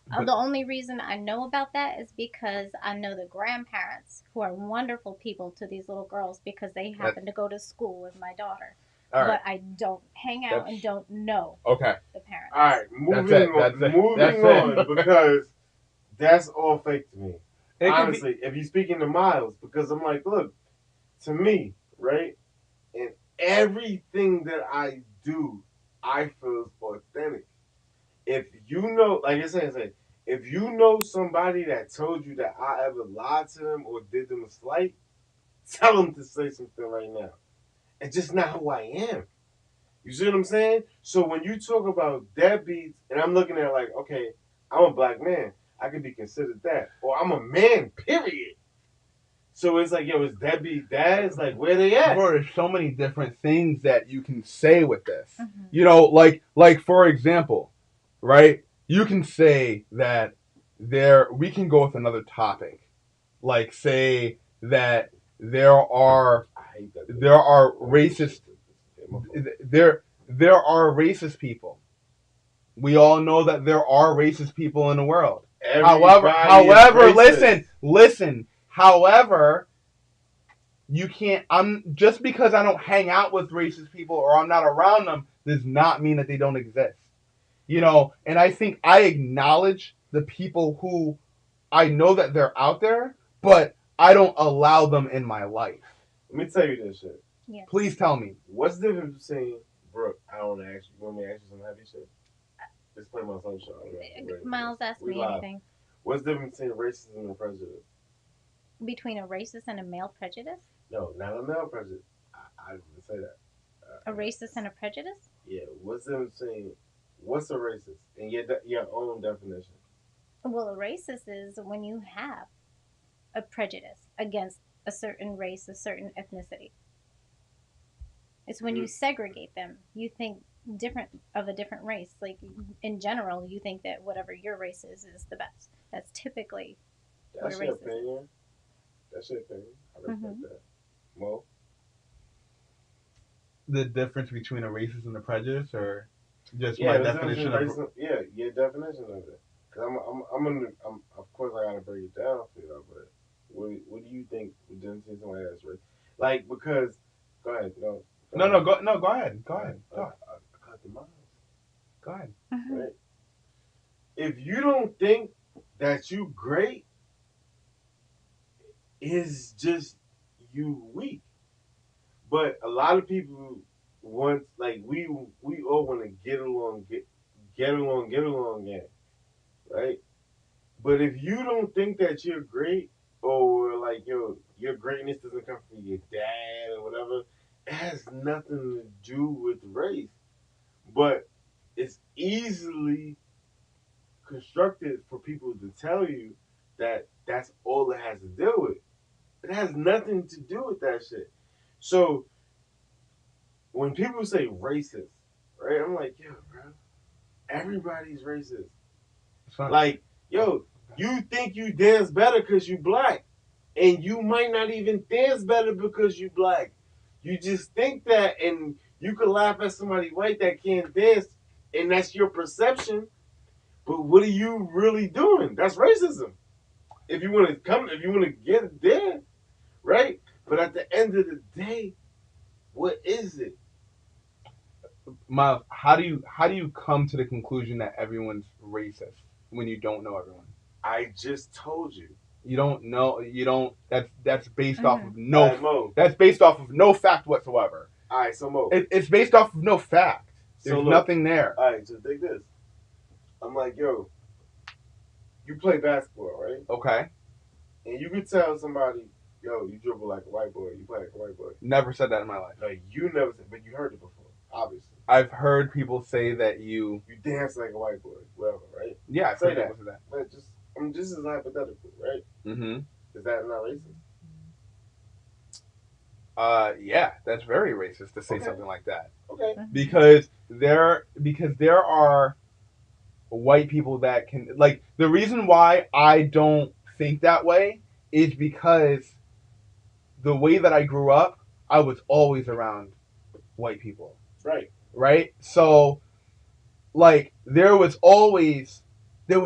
the only reason I know about that is because I know the grandparents who are wonderful people to these little girls because they happen to go to school with my daughter. But I don't hang out and don't know the parents. All right, moving on because that's all fake to me. Honestly, if you're speaking to Myles, because I'm like, look, to me, right, and everything that I do, I feel is authentic. If you know, like you're saying, If you know somebody that told you that I ever lied to them or did them a slight, tell them to say something right now. It's just not who I am. You see what I'm saying? So when you talk about deadbeats, and I'm looking at it like, okay, I'm a black man. I could be considered that. Or I'm a man, period. So it's like, yo, is deadbeat dads? Like, where they at? Bro, there's so many different things that you can say with this. Mm-hmm. You know, like for example, right? You can say that we can go with another topic. Like say that there are racist there are racist people. We all know that there are racist people in the world. However, listen. However, you can't. Just because I don't hang out with racist people or I'm not around them does not mean that they don't exist. You know, and I think I acknowledge the people who I know that they're out there, but I don't allow them in my life. Let me tell you this shit. Yes. Please tell me. What's the difference between Brooke? I don't want to ask you. You want me to ask you some heavy shit? Let's play my phone show. Myles asked me anything. What's the difference between racism and prejudice? Between a racist and a male prejudice? No, not a male prejudice. I didn't say that. A racist and a prejudice? Yeah. What's the difference between what's a racist and your own definition? Well, a racist is when you have a prejudice against a certain race, a certain ethnicity. It's when you segregate them. You think different of a different race. Like in general, you think that whatever your race is the best. That's typically what a racist is. That's your opinion. I respect that. Mo? The difference between a racist and a prejudice, or just my definition of your definition of it. Cause I'm of course I gotta break it down for you, but what do you think we didn't see somebody that's racist? Like because go ahead, go ahead. Go ahead. I cut the miles. Go ahead. Right? If you don't think that you great, is just you weak. But a lot of people want like we all want to get along, again, right? But if you don't think that you're great, or like your greatness doesn't come from your dad or whatever, it has nothing to do with race. But it's easily constructed for people to tell you that that's all it has to deal with. It has nothing to do with that shit. So when people say racist, right? I'm like, yo, bro, everybody's racist. Like, yo, you think you dance better because you black, and you might not even dance better because you black. You just think that, and you could laugh at somebody white that can't dance, and that's your perception. But what are you really doing? That's racism. If you want to get it there, right? But at the end of the day, what is it? Myles, how do you come to the conclusion that everyone's racist when you don't know everyone? I just told you. You don't know. You don't. That's based off of That's based off of no fact whatsoever. All right, so Mo. It's based off of no fact. There's nothing there. All right, so take this. I'm like, yo, you play basketball, right? Okay. And you could tell somebody, yo, you dribble like a white boy. You play like a white boy. Never said that in my life. Like you never said, but you heard it before, obviously. I've heard people say that you dance like a white boy, whatever, right? Yeah, I've heard people say that. But this is hypothetical, right? Mm-hmm. Is that not racist? Yeah, that's very racist to say something like that. Okay. Because there are white people that can, like, the reason why I don't think that way is because the way that I grew up, I was always around white people. Right. Right? So, like, there was always a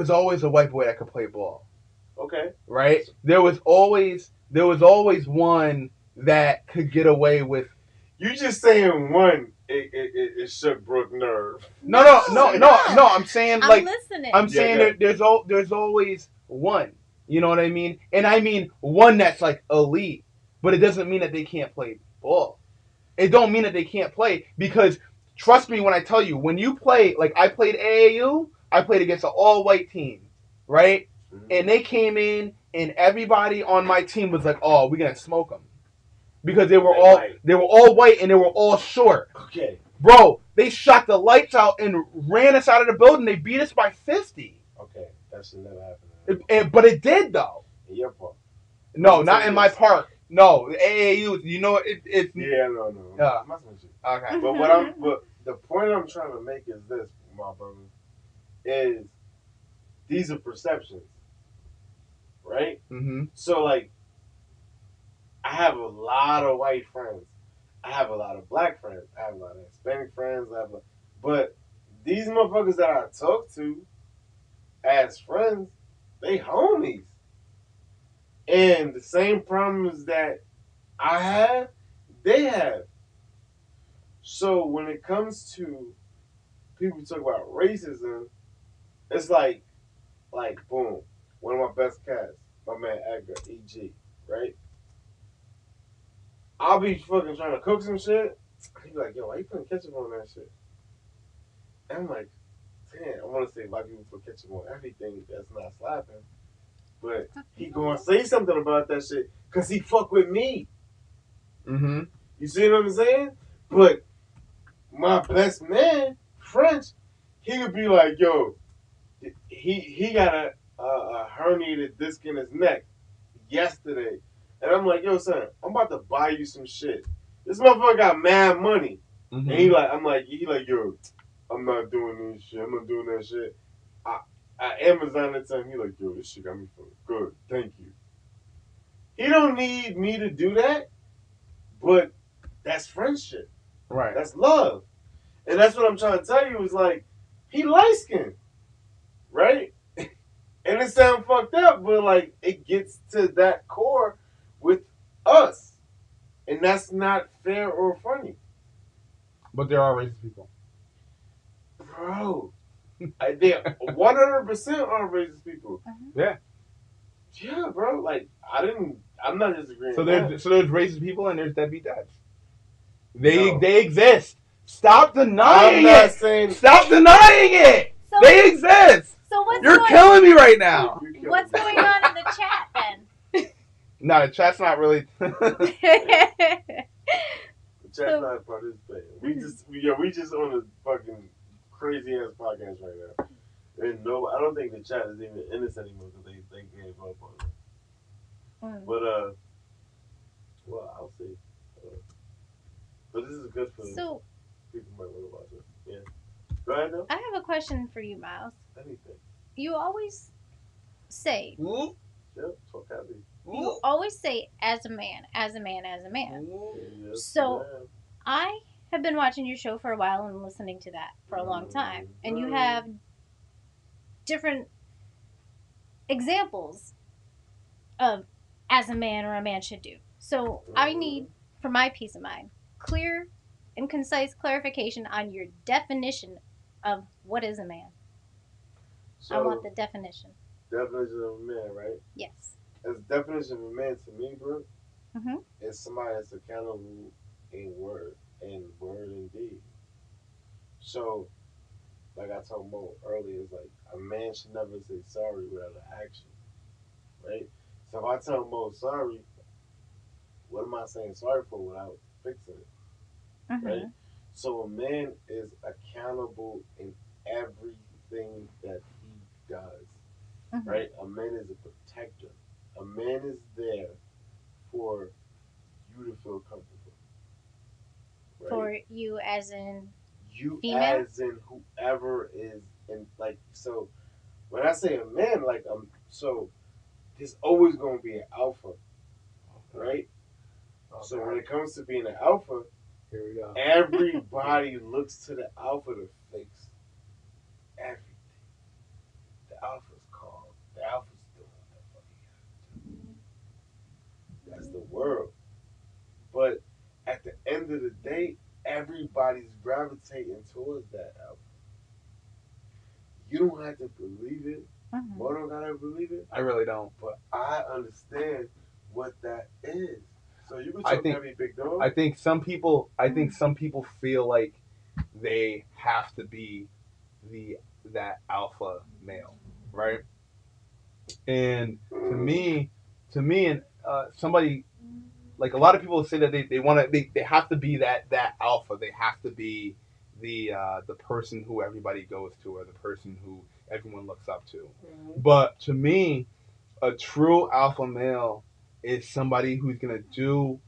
white boy that could play ball. Okay. Right? There was always one that could get away with. You just saying one, it shook Brooke nerve. No. I'm saying like listening. I'm saying there's always one. You know what I mean? And I mean one that's like elite, but it doesn't mean that they can't play ball. It don't mean that they can't play, because trust me when I tell you, when you play, like I played AAU, I played against an all-white team, right? And they came in, and everybody on my team was like, "Oh, we're gonna smoke them," because they were all white and they were all short. Okay. Bro, they shot the lights out and ran us out of the building. They beat us by 50. Okay, that should never happen. But it did though. In your park? No, not in my park. No, AAU. You know it's. Yeah, no. I'm messing with you. Okay. But the point I'm trying to make is this, my brother, is these are perceptions, right? Mm-hmm. So like, I have a lot of white friends. I have a lot of black friends. I have a lot of Hispanic friends. But these motherfuckers that I talk to as friends, they homies. And the same problems that I have, they have. So when it comes to people talk about racism, it's like boom, one of my best cats, my man Edgar, EG, right? I'll be fucking trying to cook some shit. He be like, yo, why you putting ketchup on that shit? And I'm like, damn, I want to say why people put ketchup on everything that's not slapping. But he gonna say something about that shit because he fuck with me. Mm-hmm. You see what I'm saying? But my best man, French, he would be like, yo, he got a herniated disc in his neck yesterday. And I'm like, yo, son, I'm about to buy you some shit. This motherfucker got mad money. Mm-hmm. And he like, yo, I'm not doing this shit. I'm not doing that shit. I Amazon that time. He like, yo, this shit got me feeling good. Thank you. He don't need me to do that, but that's friendship. Right. That's love. And that's what I'm trying to tell you is like, he light skinned, right? And it sounds fucked up, but like, it gets to that core with us. And that's not fair or funny. But there are racist people. Bro, they 100% are racist people. Yeah. Yeah, bro. Like, I'm not disagreeing. So there's racist people and there's deadbeat dads. They exist. Stop denying it. Stop denying it. So, they exist. So You're killing me right now. What's going on in the chat then? No, the chat's not really. The chat's not participating. We just on a fucking crazy ass podcast right now. And no, I don't think the chat is even in this anymore because they gave up on it. But well, I'll see. But this is good for people might want to watch it. Yeah. Go ahead though. I have a question for you, Myles. Anything. You always say. Yep. Talk happy. You always say as a man, as a man, as a man. Yes, so I have been watching your show for a while and listening to that for a long time, and you have different examples of as a man or a man should do. So I need, for my peace of mind, clear and concise clarification on your definition of what is a man. So, I want the definition. Definition of a man, right? Yes. As definition of a man to me, Brooke, is somebody that's accountable in word and deed. So, like I told Mo earlier, it's like a man should never say sorry without an action, right? So if I tell Mo sorry, what am I saying sorry for without fixing it, right? So a man is accountable in everything that he does, right? A man is a protector. A man is there for you to feel comfortable. Right? For you as in you female? As in whoever is in, like, so when I say a man, like, so there's always going to be an alpha, right? Okay. So when it comes to being an alpha, here we go. Everybody looks to the alpha to fix everything. The alpha's calm. The alpha's doing what the fuck he has to do. That's the world. But at the end of the day, everybody's gravitating towards that alpha. You don't have to believe it. Mo don't gotta believe it. I really don't. But I understand what that is. So you can talk heavy, big dog. I think some people feel like they have to be that alpha male, right? And to me, and somebody like a lot of people say that they want to they have to be that alpha. They have to be the person who everybody goes to or the person who everyone looks up to. But to me, a true alpha male is somebody who's gonna do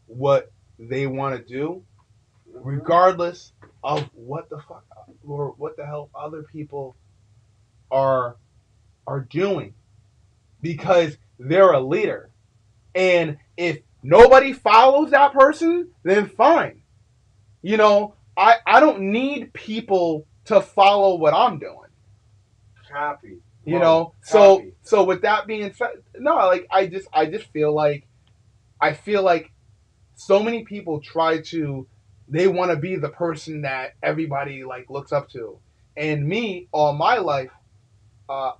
what they want to do, regardless of what the fuck or what the hell other people are are doing, because they're a leader. And if nobody follows that person, then fine. I don't need people to follow what I'm doing. Copy. So with that being said, no, like I just feel like so many people try to they want to be the person that everybody like looks up to. And me, all my life,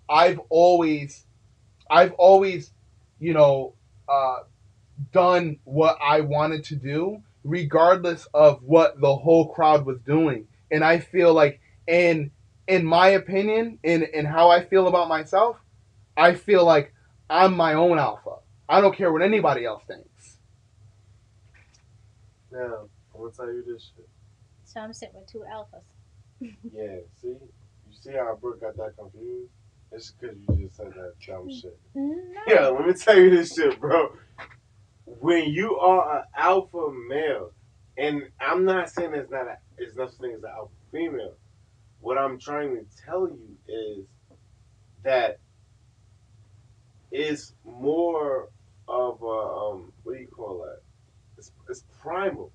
I've always, you know, uh, done what I wanted to do, regardless of what the whole crowd was doing. And I feel like, in my opinion, in how I feel about myself, I feel like I'm my own alpha. I don't care what anybody else thinks. Now, I'm gonna tell you this shit. So I'm sitting with two alphas. Yeah, see? You see how Brooke got that confused? It's because you just said that dumb shit. No. Yeah, let me tell you this shit, bro. When you are an alpha male, and I'm not saying it's no such thing as an alpha female. What I'm trying to tell you is that it's more of a what do you call that? It's primal.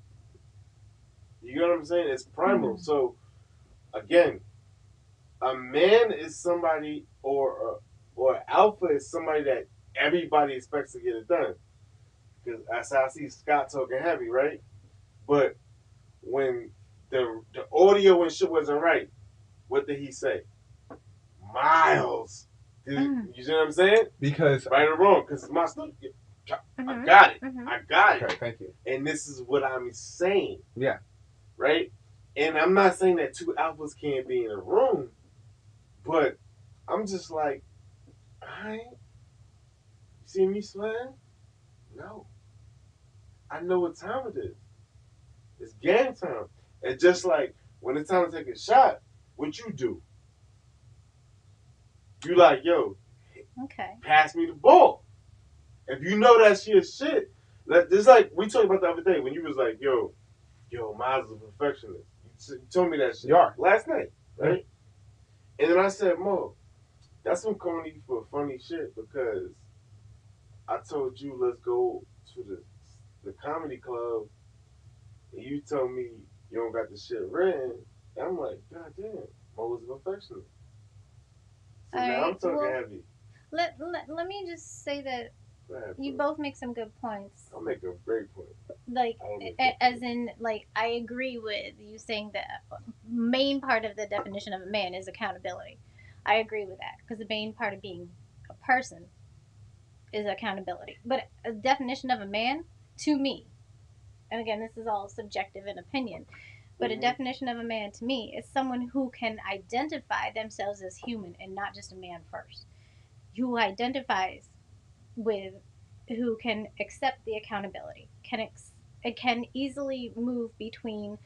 You know what I'm saying? It's primal. Mhm. So again, a man is somebody, or alpha is somebody that everybody expects to get it done. Because as I see Scott talking heavy, right? But when the audio and shit wasn't right, what did he say? Myles. Mhm. You see what I'm saying? Because Right or wrong? Because it's my stuff. I Mhm. got it. Mhm. I got okay, it. thank you. And this is what I'm saying. Yeah. Right? And I'm not saying that two alphas can't be in a room, but I'm just like, I ain't. You see me sweating? No. I know what time it is. It's game time. And just like when it's time to take a shot, what you do? You like, yo, Okay. pass me the ball. If you know that shit, just like we talked about the other day when you was like, yo, Myles is a perfectionist. You told me that shit You are. last night, right? And then I said, Mo, that's some corny for funny shit because I told you let's go to the comedy club and you told me you don't got the shit written. And I'm like, God damn, Mo was a perfectionist. So All now I'm right. talking Well, heavy. let me just say that you both make some good points. I'll make a great point. Like, as in, like, I agree with you saying that main part of the definition of a man is accountability. I agree with that because the main part of being a person is accountability. But a definition of a man, to me, and again, this is all subjective and opinion, but a definition of a man to me is someone who can identify themselves as human and not just a man first, who identifies with, who can accept the accountability, it can easily move between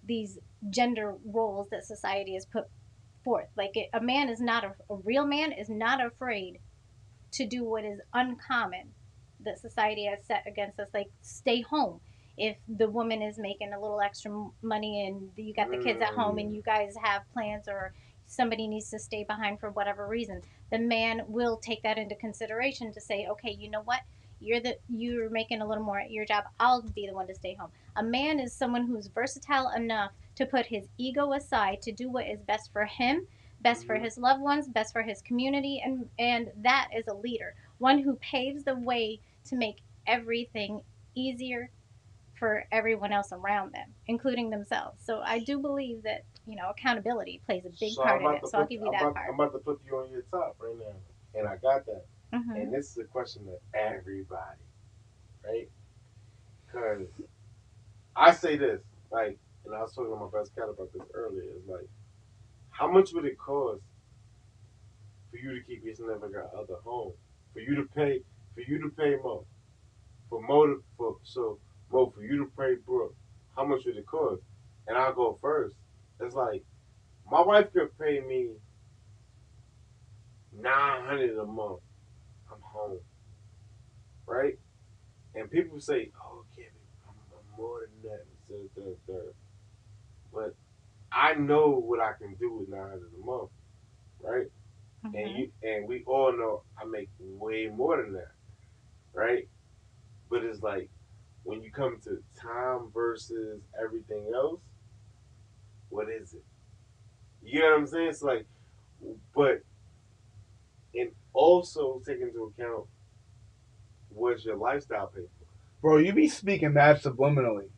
these gender roles that society has put forth. Like a man is not a real man is not afraid to do what is uncommon that society has set against us, like stay home. If the woman is making a little extra money and you got the kids at home and you guys have plans, or somebody needs to stay behind for whatever reason, the man will take that into consideration to say, okay, you know what? You're making a little more at your job. I'll be the one to stay home. A man is someone who's versatile enough to put his ego aside to do what is best for him, best for his loved ones, best for his community, and that is a leader, one who paves the way to make everything easier for everyone else around them, including themselves. So I do believe that, accountability plays a big part in it. So I'll give you that I'm part. about to put you on your top right now, and I got that. Mhm. And this is a question to everybody, right? Because I say this, like, and I was talking to my best cat about this earlier. It's like, how much would it cost for for you to keep your significant other home, for you to pay Mo, for Mo to, for so Mo for you to pay Brooke, how much would it cost? And I'll go first. It's like my wife could pay me $900 a month. I'm home, right? And people say, "Oh, Kevin, I'm more than that." But I know what I can do with $900 a month, right? And we all know I make way more than that, right? But it's like when you come to time versus everything else, what is it? You know what I'm saying? It's like, but and also take into account what's your lifestyle pay for. Bro, you be speaking mad subliminally.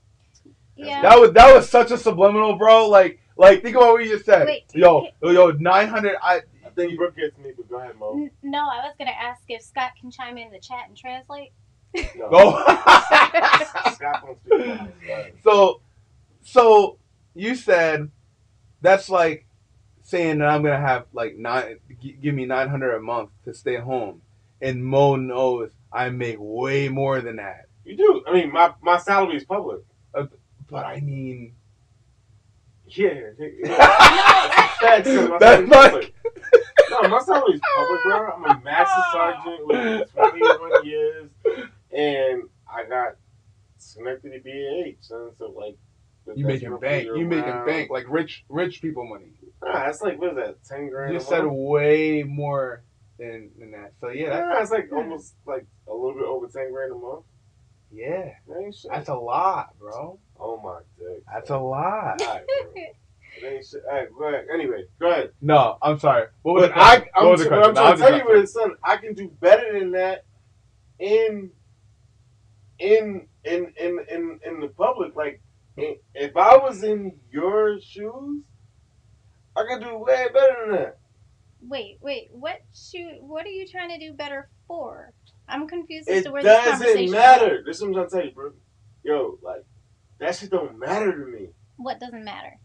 Yeah. That was such a subliminal, bro. Like think about what you just said. Wait, yo, 900. I think Brooke gets me, but go ahead, Mo. No, I was gonna ask if Scott can chime in the chat and translate. No. Scott won't speak. So you said that's like saying that I'm gonna have like give me 900 a month to stay home, and Mo knows I make way more than that. You do. I mean, my salary is public. But I mean, yeah. That's like, no, my salary is public, bro. I'm a master sergeant with 21 years, and I got selected to BAH, son. So like, you making bank. You making bank like rich people money. Nah, that's like what is that? 10 grand. You said way more than that. So yeah, that's like almost like a little bit over 10 grand a month. Yeah, that's a lot, bro. Oh my god, that's a lot. All right, bro. All right, go ahead. Anyway, go ahead. No, I'm sorry. What I'm trying to tell you is, son, I can do better than that in the public. Like, if I was in your shoes, I could do way better than that. Wait, what are you trying to do better for? I'm confused as to where this conversation is. It doesn't matter. This is what I'm trying to tell you, bro. Yo, like, that shit don't matter to me. What doesn't matter?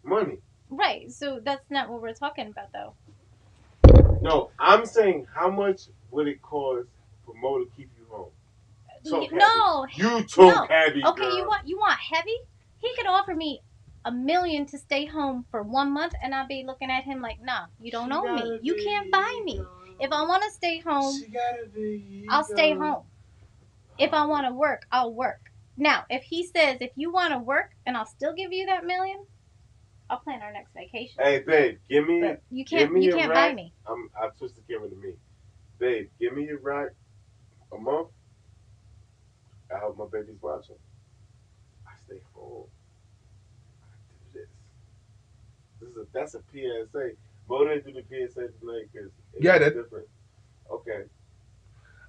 Money. Right, so that's not what we're talking about, though. No, I'm saying how much would it cost for Mo to keep you home? No. You talk heavy, okay, girl. you want heavy? He could offer me $1 million to stay home for 1 month, and I'll be looking at him like, nah, you don't own me. You can't buy me. If I want to stay home, I'll stay home. If I want to work, I'll work. Now, if he says, if you want to work and I'll still give you that $1 million, I'll plan our next vacation. Hey, babe, give me. But you can't buy me. I twist the camera to me. Babe, give me a rack a month. I hope my baby's watching. I stay home. I do this. That's a PSA. Mo didn't do the PSA tonight because it's different. Okay.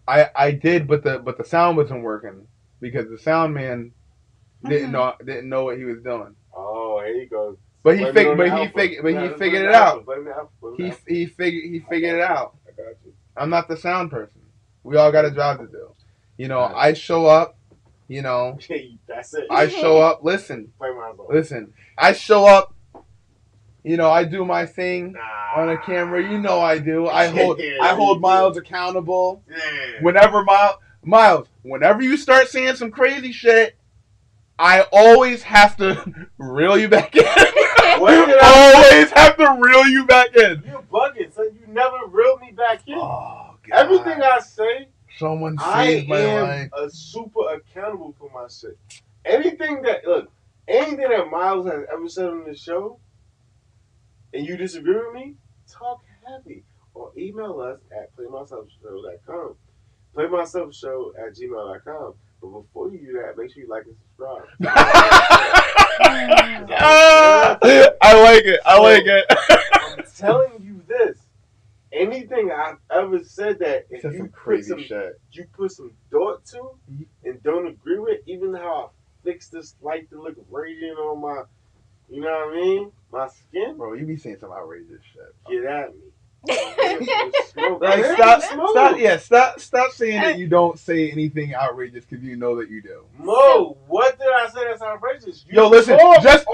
I did, but the sound wasn't working because the sound man didn't know what he was doing. Oh, here he goes. But he figured it out. He figured it out. I got you. I'm not the sound person. We all got a job to do. You know, I show up. You know, that's it. I show up. Listen. I show up. You know, I do my thing on the camera. You know, I do. I hold Myles accountable. Yeah. Whenever Myles, whenever you start saying some crazy shit, I always have to reel you back in. Always have to reel you back in. You're bugging, so you never reel me back in. Oh, God. Everything I say, someone saved my life. I am super accountable for my shit. Anything that Myles has ever said on the show, and you disagree with me, talk heavy. Or email us at playmyselfshow.com. Playmyselfshow@gmail.com. But before you do that, make sure you like and subscribe. I like it. I'm telling you this. Anything I've ever said that if you put some thought to and don't agree with, even how I fixed this light to look radiant on my, you know what I mean? My skin. Bro, you be saying some outrageous shit. Get at me. Like stop saying that you don't say anything outrageous because you know that you do. Mo, what did I say that's outrageous? Yo, listen, just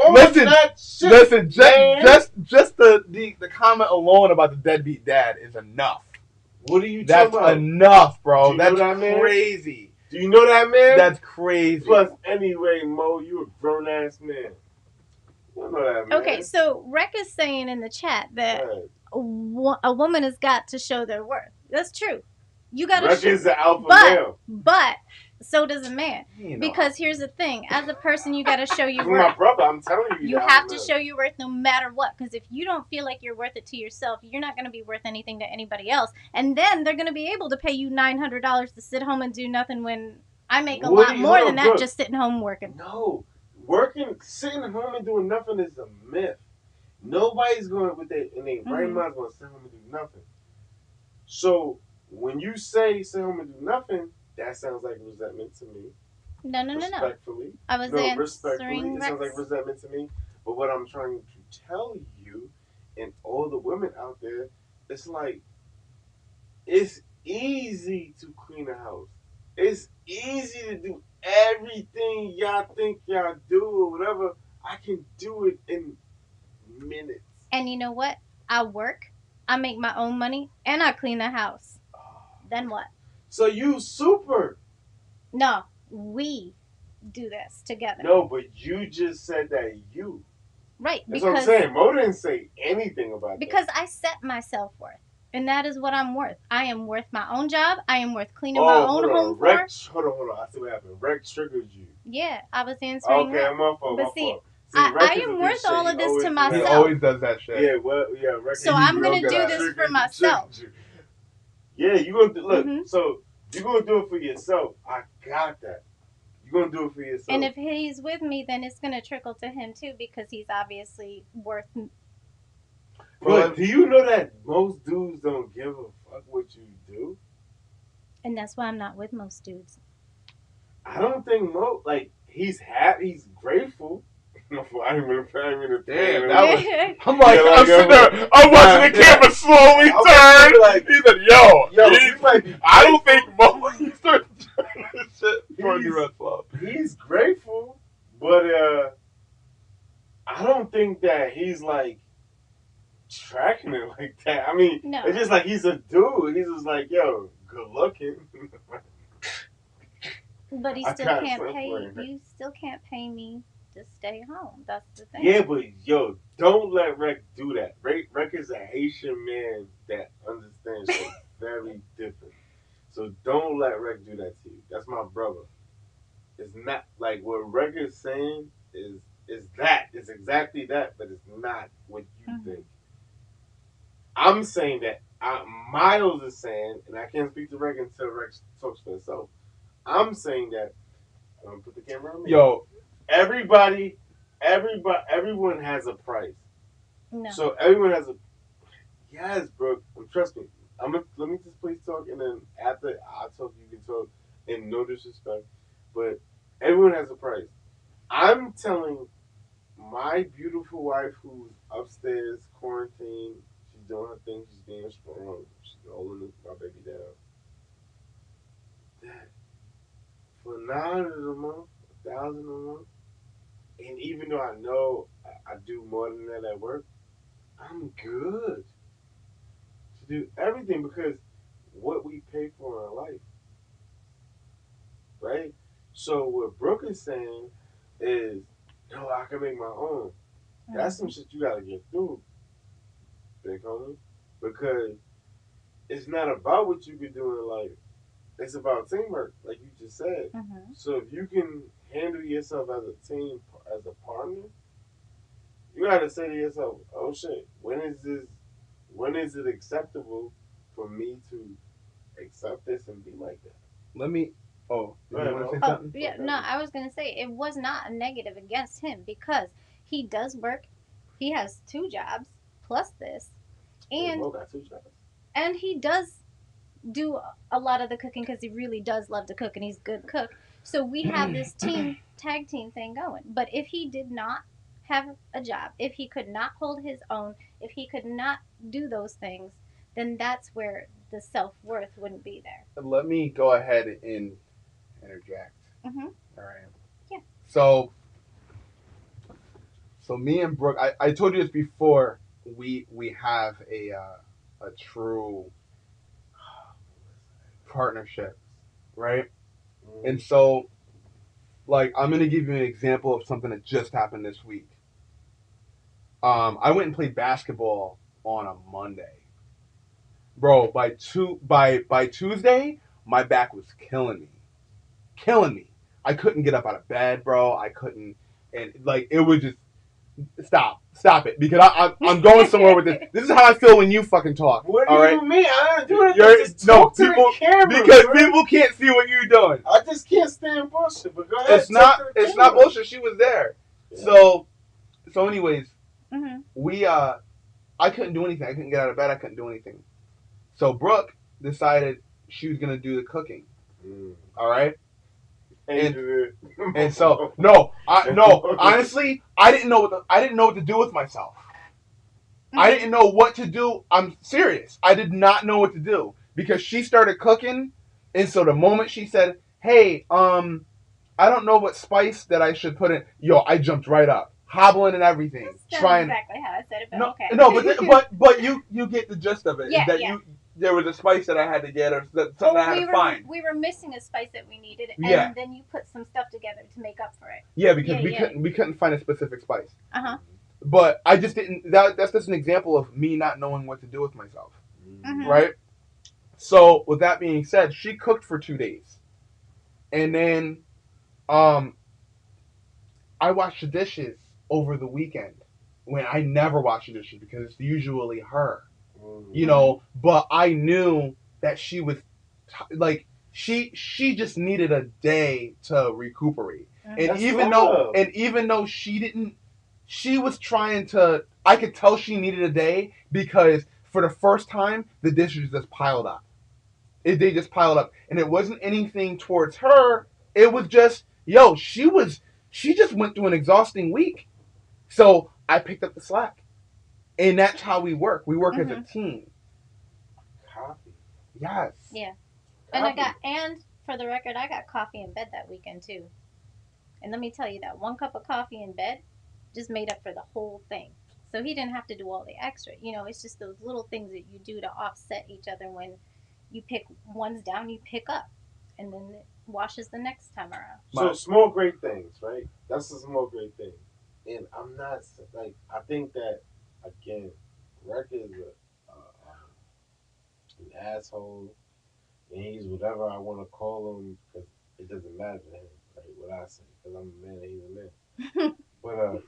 the comment alone about the deadbeat dad is enough. What are you That's talking about? enough, bro. Do you know That's that, crazy. Do you know that man? That's crazy. Plus, anyway, Mo, you a grown ass man. You don't know that man. Okay, so Rec is saying in the chat that a woman has got to show their worth. That's true. You got to Rec show. is the alpha male. But so does a man. Because here's the thing: as a person, you got to show your worth. My brother, I'm telling you. You have to show your worth no matter what. Because if you don't feel like you're worth it to yourself, you're not going to be worth anything to anybody else. And then they're going to be able to pay you $900 to sit home and do nothing when I make a lot more than that just sitting home working. No. Sitting home and doing nothing is a myth. Nobody's going with that in their right mind going to sit home and do nothing. So when you say sit home and do nothing, that sounds like resentment to me. No. Respectfully. I was respectfully. It sounds like resentment to me. But what I'm trying to tell you and all the women out there, it's like it's easy to clean a house. It's easy to do everything y'all think y'all do or whatever. I can do it in minutes. And you know what? I work, I make my own money, and I clean the house. Then what? So you super. No, we do this together. No, but you just said that you. Right. That's what I'm saying. Mo didn't say anything about because I set myself worth. And that is what I'm worth. I am worth my own job. I am worth cleaning my own home floor. Hold on. I see what happened. Rec triggered you. Yeah, I was answering that. Okay, my fault. But see, I am worth all of this to myself. He always does that shit. Yeah, well, yeah. Rec so I'm going to do this for myself. Yeah, you're going to look. So you're going to do it for yourself. I got that. You're going to do it for yourself. And if he's with me, then it's going to trickle to him too because he's obviously worth. But do you know that most dudes don't give a fuck what you do? And that's why I'm not with most dudes. I don't think he's happy, he's grateful. I didn't even damn, I'm sitting there, I'm watching the camera slowly turn. He said, yo, I don't think Mo he's grateful, but I don't think that he's like tracking it like that. I mean, it's just like he's a dude. He's just like, yo, good looking. But he still can't pay. You still can't pay me to stay home. That's the thing. Yeah, but yo, don't let Rec do that. Rec is a Haitian man that understands it's very different. So don't let Rec do that to you. That's my brother. It's not like what Rec is saying is that. It's exactly that, but it's not what you think. I'm saying that Myles is saying, and I can't speak to Rec until Rec talks for himself. I'm saying that. I'm gonna put the camera on me. Yo, everyone has a price. No. So everyone has a. Yes, Brooke. Trust me. Let me just please talk, and then after I talk, you can talk. And no disrespect, but everyone has a price. I'm telling my beautiful wife who's upstairs quarantined. She's doing her thing. She's being strong. She's holding my baby down. That for $900 a month, $1,000 a month, and even though I know I do more than that at work, I'm good to do everything because what we pay for in life, right? So what Brooke is saying is, no, I can make my own. That's some shit you gotta get through, big homie, because it's not about what you can do in life. It's about teamwork, like you just said. So if you can handle yourself as a team, as a partner, you gotta say to yourself, "Oh shit, when is it acceptable for me to accept this and be like that?" Let me. I was gonna say it was not a negative against him because he does work. He has 2 jobs plus this, and got 2 jobs. And he does do a lot of the cooking because he really does love to cook and he's a good cook. So we have this tag team thing going. But if he did not have a job, if he could not hold his own, if he could not do those things, then that's where the self-worth wouldn't be there. Let me go ahead and interject. Mm-hmm. All right. Yeah. So me and Brooke, I told you this before. We have a true partnership, right? And so, like, I'm gonna give you an example of something that just happened this week. I went and played basketball on a Monday, bro. By Tuesday, my back was killing me. I couldn't get up out of bed, bro. I couldn't, and like it was just stop it, because I'm going somewhere with this. This is how I feel when you fucking talk. What do all you right? mean? I didn't do it. Just No, talk to people, the camera, because bro. people can't see what you're doing. I just can't stand bullshit. But go ahead. It's not bullshit. She was there. Yeah. So anyways, we I couldn't do anything. I couldn't get out of bed. I couldn't do anything. So Brooke decided she was gonna do the cooking. All right. And so honestly, I didn't know what to do with myself. I didn't know what to do. I'm serious. I did not know what to do because she started cooking, and so the moment she said, "Hey, I don't know what spice that I should put in," I jumped right up, hobbling and everything, That's trying. exactly how I said it, but No, okay. No, but you get the gist of it. Yeah. There was a spice that I had to get, or something I had to find. We were missing a spice that we needed, and then you put some stuff together to make up for it. Yeah, because we couldn't find a specific spice. But I just didn't. That's just an example of me not knowing what to do with myself, right? So with that being said, she cooked for 2 days, and then, I washed the dishes over the weekend when I never wash the dishes because it's usually her. But I knew that she was she just needed a day to recuperate. And even though she was trying to, I could tell she needed a day because for the first time the dishes just piled up. They just piled up, and it wasn't anything towards her. It was just she just went through an exhausting week. So I picked up the slack. And that's how we work. We work as a team. Coffee. Yes. Yeah. And for the record, I got coffee in bed that weekend too. And let me tell you that 1 cup of coffee in bed just made up for the whole thing. So he didn't have to do all the extra. It's just those little things that you do to offset each other. When you pick ones down, you pick up. And then it washes the next time around. So small great things, right? That's a small great thing. And I'm not, I think that, again, Rick is an asshole, and he's whatever I want to call him, because it doesn't matter to him, right? What I say, because I'm a man and he's a man. But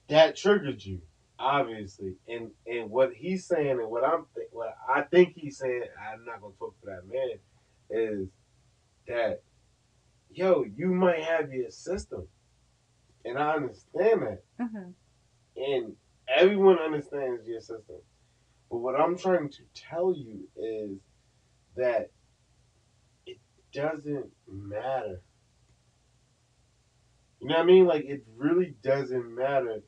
that triggered you, obviously, and what he's saying and what I think he's saying, I'm not gonna talk for that man, is that you might have your system, and I understand that. And everyone understands your system. But what I'm trying to tell you is that it doesn't matter. You know what I mean? It really doesn't matter,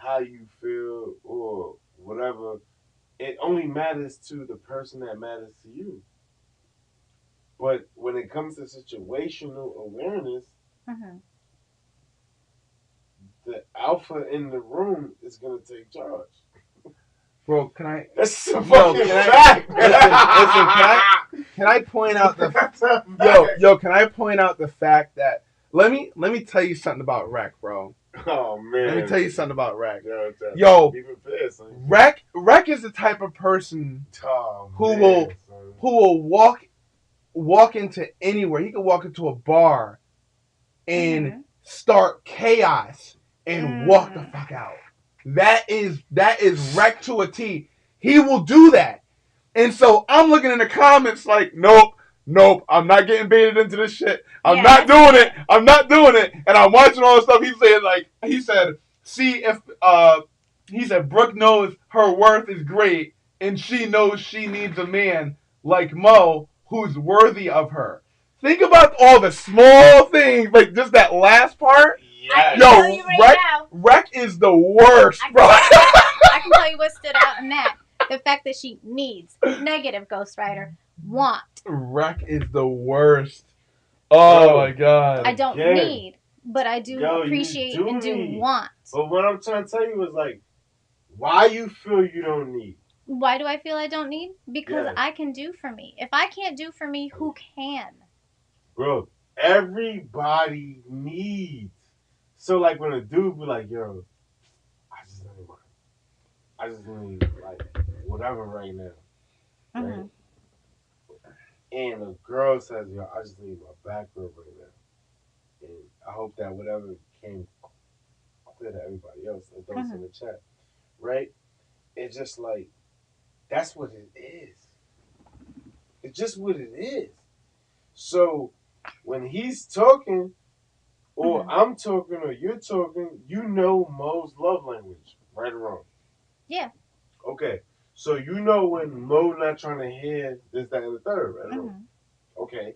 how you feel or whatever. It only matters to the person that matters to you. But when it comes to situational awareness, the alpha in the room is gonna take charge. Bro, can I? That's a fucking fact. Listen, can I point out the Can I point out the fact that let me tell you something about Rec, bro. Oh man. Let me tell you something about Rec. Rec is the type of person who will walk into anywhere. He can walk into a bar and start chaos and walk the fuck out. That is Rec to a T. He will do that. And so I'm looking in the comments like, nope, I'm not getting baited into this shit. I'm not doing it. And I'm watching all the stuff he said, see if he said Brooke knows her worth is great and she knows she needs a man like Mo who's worthy of her. Think about all the small things, just that last part. Yes. Yo, Rec is the worst, bro. I I can tell you what stood out in that. The fact that she needs. Negative, Ghost Rider. Want. Wreck is the worst. Oh Bro, my god. I don't Again. need, but I do Yo, you appreciate do and do need. want. But what I'm trying to tell you is like, why you feel you don't need? Why do I feel I don't need? Because Yeah. I can do for me. If I can't do for me, who can? Bro, everybody needs. So like when a dude be like, yo, I just need like whatever right now. Right? Mm-hmm. And a girl says, yo, I just need my back rub right now. And I hope that whatever came clear to everybody else and those in the chat. Right? It's just like, that's what it is. It's just what it is. So when he's talking, or I'm talking, or you're talking, you know Mo's love language, right or wrong. Yeah. Okay. So you know when Mo not trying to hear this, that, and the third, right or wrong. Okay.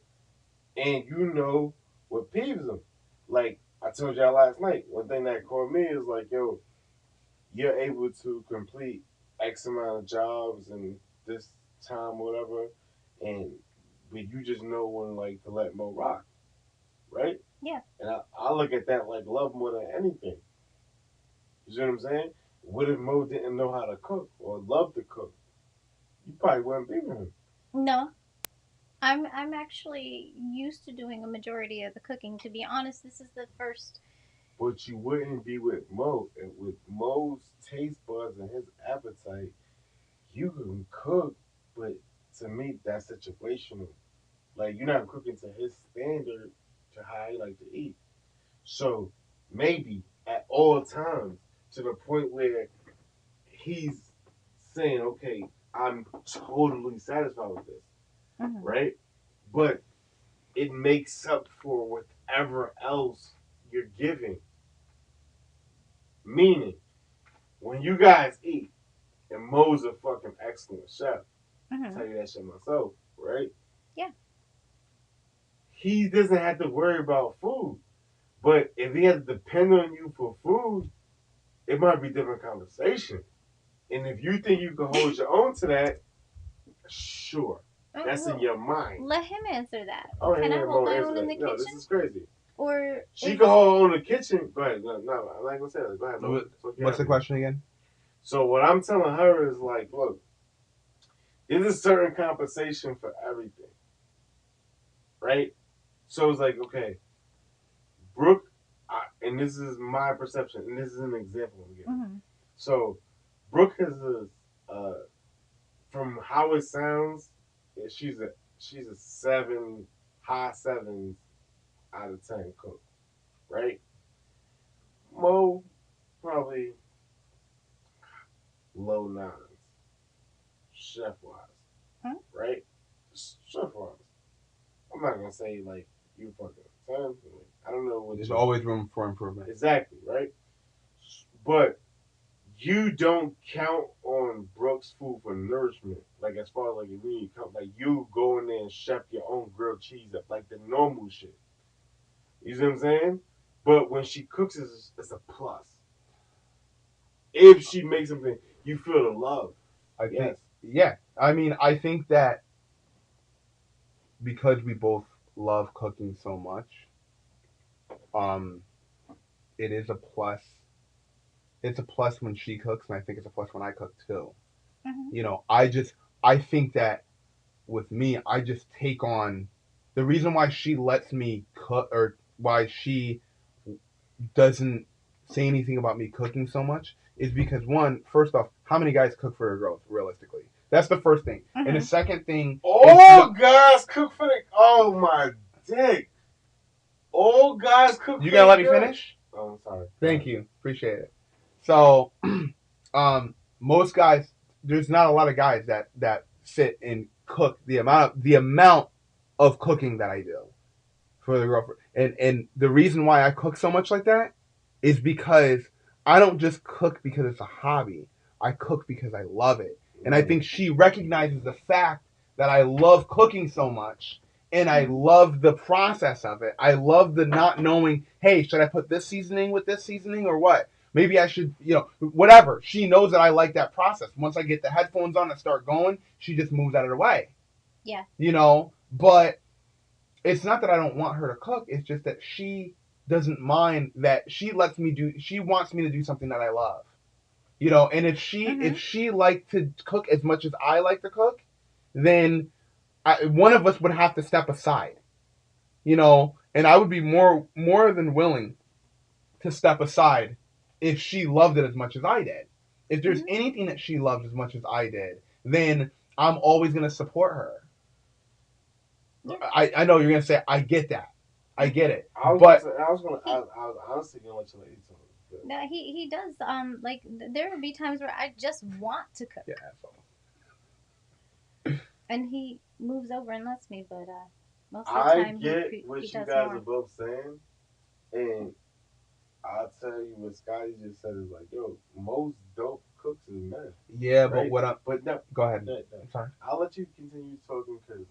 And you know what peeves him. Like I told y'all last night, one thing that caught me is like, yo, you're able to complete X amount of jobs in this time, whatever, and but you just know when like to let Mo rock, right? Yeah. And I look at that like love more than anything. You see what I'm saying? What if Mo didn't know how to cook or love to cook? You probably wouldn't be with him. No. I'm actually used to doing a majority of the cooking. To be honest, this is the first. But you wouldn't be with Mo. And with Mo's taste buds and his appetite, you can cook, but to me, that's situational. Like, you're not cooking to his standard to how he like to eat. So, maybe at all times, to the point where he's saying, okay, I'm totally satisfied with this, right? But it makes up for whatever else you're giving. Meaning, when you guys eat, and Mo's a fucking excellent chef, I'll tell you that shit myself, right? Yeah. He doesn't have to worry about food. But if he has to depend on you for food, it might be a different conversation. And if you think you can hold your own to that, sure. That's in your mind. Let him answer that. Oh, Can I hold my own in the kitchen? No, this is crazy. Or she can hold her own in the kitchen. Go ahead. No, I'm not going to say that. Go ahead. What's the question again? So what I'm telling her is like, look, there's a certain compensation for everything. Right? So it's like, okay, Brooke, and this is my perception, and this is an example I'm giving. So Brooke has from how it sounds, she's a 7, high 7s out of 10 cook, right? Mo probably low 9s, chef wise, right? Chef wise. I'm not gonna say like you fucking 10. I don't know what. There's always room for improvement. Exactly, right? But you don't count on Brooke's food for nourishment. Like as far as like when you come, like you go in there and chef your own grilled cheese up, like the normal shit. You see what I'm saying? But when she cooks, it's a plus. If she makes something, you feel the love. I think, yeah. I mean, I think that because we both love cooking so much, it is a plus. It's a plus when she cooks, and I think it's a plus when I cook too. You know, I think that with me, I just take on the reason why she lets me cook, or why she doesn't say anything about me cooking so much, is because one, first off, how many guys cook for their girls realistically? That's the first thing. And the second thing, all guys cook for the. Oh my dick! All guys cook. You gonna let me finish? Oh, I'm sorry. Thank you, appreciate it. So, most guys, there's not a lot of guys that sit and cook the amount of cooking that I do for the girlfriend. And the reason why I cook so much like that is because I don't just cook because it's a hobby. I cook because I love it. And I think she recognizes the fact that I love cooking so much, and I love the process of it. I love the not knowing, hey, should I put this seasoning with this seasoning or what? Maybe I should, whatever. She knows that I like that process. Once I get the headphones on and start going, she just moves out of the way. Yeah. But it's not that I don't want her to cook. It's just that she doesn't mind that she wants me to do something that I love. And if she liked to cook as much as I like to cook, then one of us would have to step aside. And I would be more than willing to step aside if she loved it as much as I did. If there's anything that she loved as much as I did, then I'm always going to support her. Yeah. I know you're going to say, I get that. I get it. I was honestly going to let you eat something. No, he does. Like there will be times where I just want to cook. Yeah. And he moves over and lets me, but most of the time I get what you guys are both saying, and I'll tell you what Scotty just said is like, yo, most dope cooks is men. Yeah, right? but what up? But no, go ahead. No. I'm sorry. I'll let you continue talking because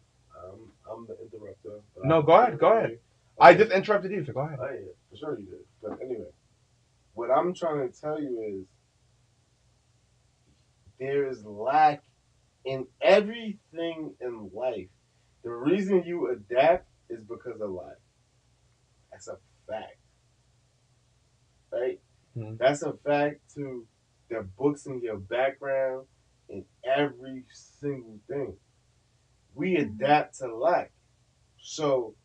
I'm the interrupter. No, go ahead. Okay. I just interrupted you, so go ahead. Oh yeah, for sure you did. But anyway, what I'm trying to tell you is there is lack in everything in life. The reason you adapt is because of lack. That's a fact. Right? Mm-hmm. That's a fact to the books in your background and every single thing. We adapt to lack. So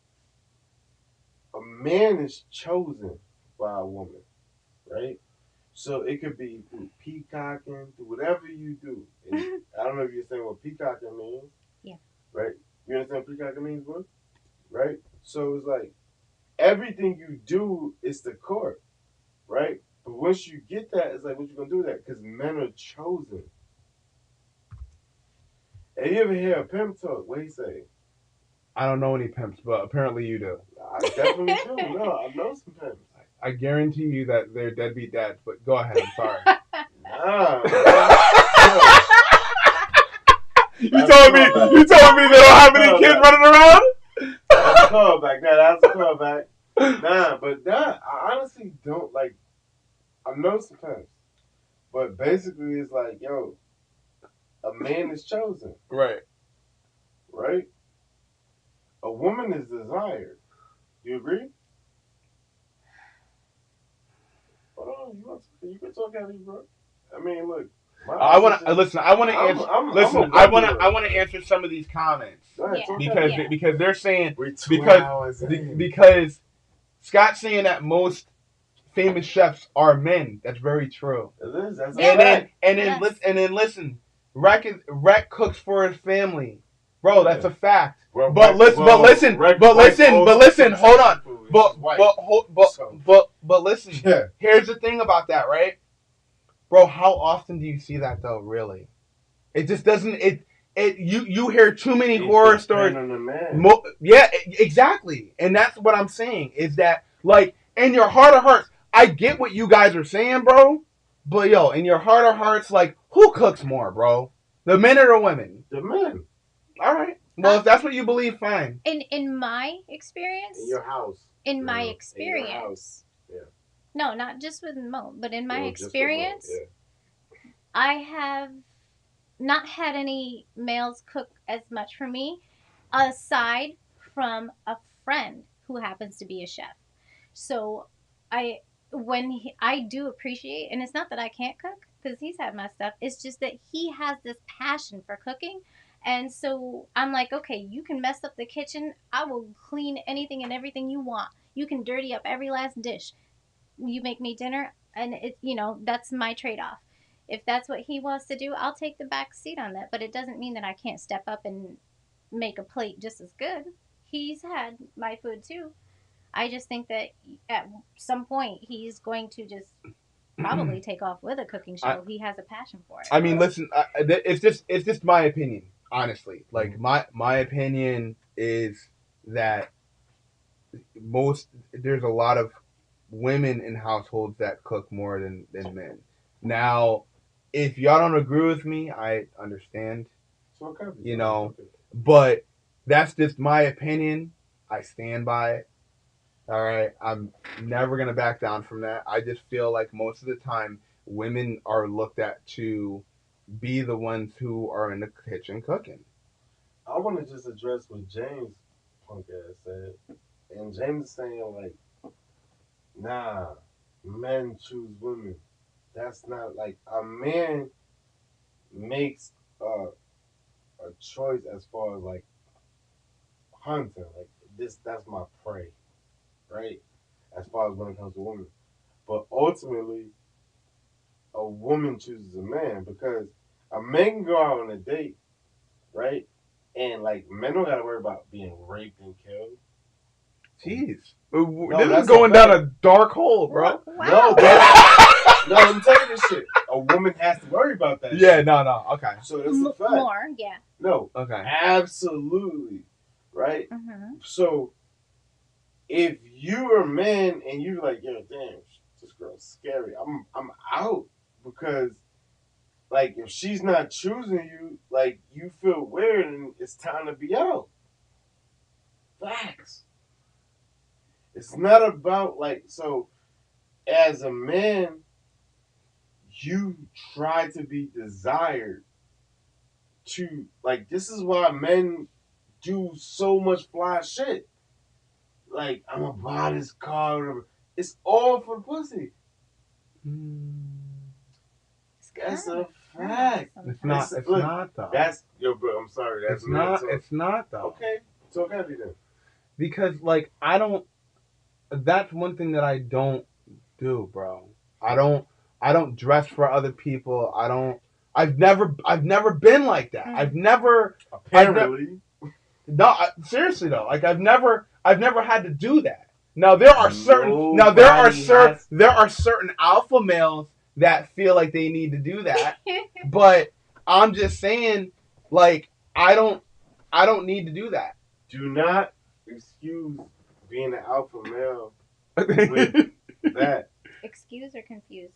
a man is chosen by a woman, right? So it could be through peacocking, through whatever you do. And I don't know if you understand what peacocking means. Yeah. Right? You understand what peacocking means, bro? Right? So it's like everything you do is the court, right? But once you get that, it's like, what you gonna do with that? Because men are chosen. Have you ever hear a pimp talk? What he say? I don't know any pimps, but apparently you do. I definitely do. No, I know some pimps. I guarantee you that they're deadbeat dads, but go ahead. I'm sorry. Nah. You told me they don't have any kids running around? That's a callback. That's a callback. But I honestly don't like. I know some pimps, but basically it's like, yo, a man is chosen. Right. Right? A woman is desired. You agree? Hold on, you can talk at me, bro. I mean, look. I want to answer some of these comments. Because they're saying because Scott's saying that most famous chefs are men. That's very true. It is. That's and then listen. Rhett cooks for his family, bro. That's a fact. Well, but listen. Hold on. But listen. Yeah. Here's the thing about that, right, bro? How often do you see that though? Really, it just doesn't. You hear too many horror stories. Yeah, exactly. And that's what I'm saying is that, like, in your heart of hearts, I get what you guys are saying, bro. But yo, in your heart of hearts, like, who cooks more, bro? The men or the women? The men. All right. Well, if that's what you believe, fine. In my experience. In your house. In my experience. In your house. Yeah. No, not just with Mo, but in my experience, I have not had any males cook as much for me, aside from a friend who happens to be a chef. So I do appreciate, and it's not that I can't cook because he's had my stuff. It's just that he has this passion for cooking. And so I'm like, okay, you can mess up the kitchen. I will clean anything and everything you want. You can dirty up every last dish. You make me dinner, and that's my trade-off. If that's what he wants to do, I'll take the back seat on that. But it doesn't mean that I can't step up and make a plate just as good. He's had my food too. I just think that at some point he's going to just probably take off with a cooking show. He has a passion for it. I mean, listen, it's just my opinion, honestly. Like my opinion is that there's a lot of women in households that cook more than men. Now, if y'all don't agree with me, I understand. But that's just my opinion. I stand by it. All right, I'm never gonna back down from that. I just feel like most of the time women are looked at to be the ones who are in the kitchen cooking. I want to just address what James punk ass said, and James is saying like, nah, men choose women. That's not like a man makes a choice as far as like hunting. Like this, that's my prey, right? As far as when it comes to women, but ultimately, a woman chooses a man because a man can go out on a date, right? And like men don't gotta worry about being raped and killed. Jeez, No, this is that's going a down fact. a dark hole, bro. No, Wow. bro. No, let me tell you this shit. A woman has to worry about that Yeah, shit. no, okay, So that's a fact. More, yeah. No, okay. absolutely. Right? Mm-hmm. So if you're a man and you're like, yo, damn, this girl's scary, I'm out because like if she's not choosing you, like you feel weird and it's time to be out. Facts. It's not about like so as a man, you try to be desired to like this is why men do so much fly shit. Like I'm gonna buy this car, whatever. It's all for the pussy. It's That's kind a of fact. It's not. It's Look, not though. that's yo, bro. I'm sorry. That's It's not. mental. It's not though. Okay, talk heavy then. Because like I don't. That's one thing that I don't do, bro. I don't. I don't dress for other people. I don't. I've never been like that. I've never. Apparently, No, seriously though. Like I've never had to do that. Now there are certain. Now there are certain alpha males that feel like they need to do that. But I'm just saying, like I don't need to do that. do not excuse being an alpha male with that. Excuse or confuse?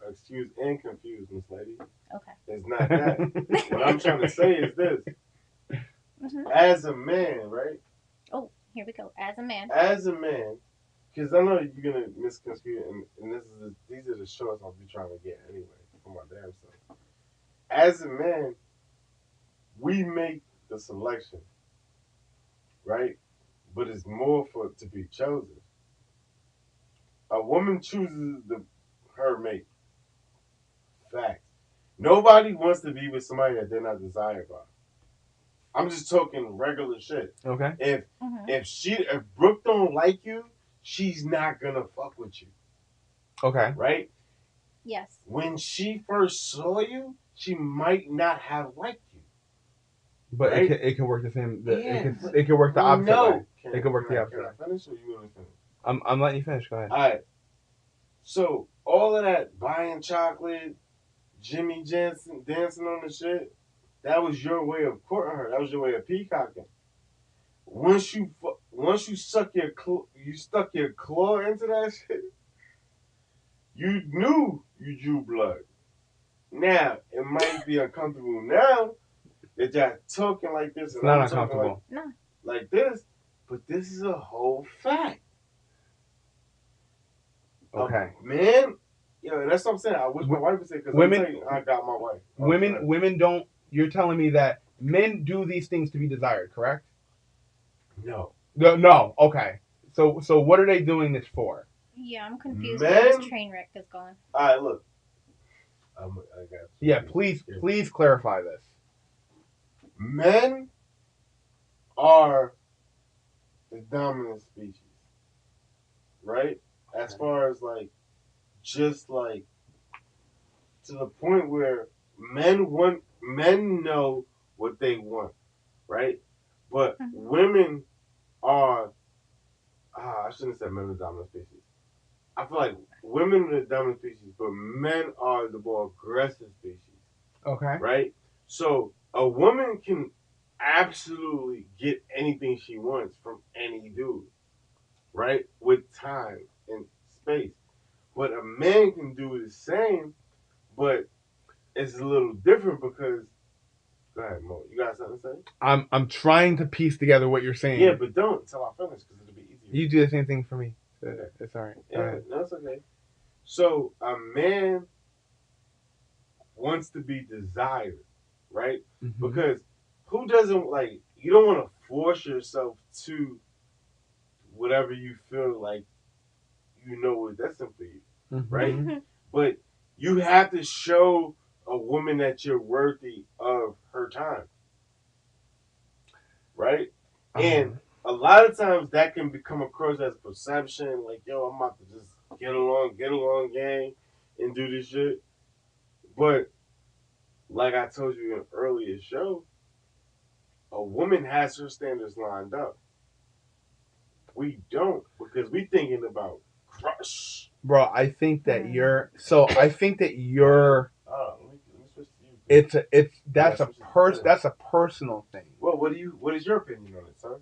Excuse and confuse, Miss Lady. Okay. It's not that. What I'm trying to say is this: Mm-hmm. as a man, right? Oh, here we go. As a man. As a man, because I know you're gonna misconstrue, and these are the shorts I'll be trying to get anyway for my damn self. As a man, we make the selection, right? But it's more for to be chosen. A woman chooses her mate. Fact. Nobody wants to be with somebody that they're not desired by. I'm just talking regular shit. Okay. If Brooke don't like you, she's not gonna fuck with you. Okay. Right? Yes. When she first saw you, she might not have liked you. But right? it can work the same. Yeah, it can work the opposite way. It can work the opposite way. way. Can I finish or you want to finish? I'm letting you finish. Go ahead. All right. So all of that buying chocolate, Jimmy Jansen dancing on the shit, that was your way of courting her. That was your way of peacocking. Once you stuck your claw into that shit, you knew you drew blood. Now it might be uncomfortable now that y'all talking like this, It's and not I'm talking uncomfortable. like this, but this is a whole fact. Okay. Man, yeah, that's what I'm saying. I wish my wife would say because I got my wife. Women don't. You're telling me that men do these things to be desired, correct? No. No. Okay. So what are they doing this for? Yeah, I'm confused where this train wreck is going. All right, look. I got you. Yeah, please clarify this. Men are the dominant species, right? As far as like, just like to the point where men know what they want, right? But women are I shouldn't have said men are the dominant species. I feel like women are the dominant species, but men are the more aggressive species. Okay. Right? So a woman can absolutely get anything she wants from any dude, right? With time and space. But a man can do the same, but it's a little different because go ahead, Mo. You got something to say? I'm trying to piece together what you're saying. Yeah, but don't until I finish because it'll be easier. You do the same thing for me. It's all right. Yeah, that's okay. So a man wants to be desired, right? Mm-hmm. Because who doesn't like? You don't want to force yourself to whatever you feel like you know is destined for you, Mm-hmm. right? But you have to show a woman that you're worthy of her time, right? And a lot of times that can become across as perception, like, yo, I'm about to just get along, gang, and do this shit. But like I told you in an earlier show, a woman has her standards lined up. We don't because we thinking about crush. Bro, I think that you're. So I think that you're. Let me switch to you. That's a personal thing. Well, what is your opinion on it, son?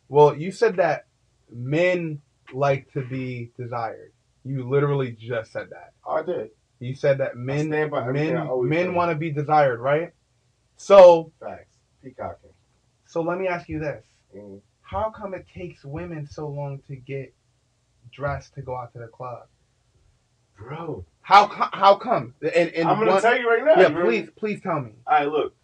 Well, you said that men like to be desired. You literally just said that. Oh, I did. You said that men men want to be desired, right? So facts. Peacocking. So let me ask you this: Mm-hmm. How come it takes women so long to get dressed to go out to the club? Bro, how come? And I'm gonna tell you right now. Yeah, please tell me. All right, look,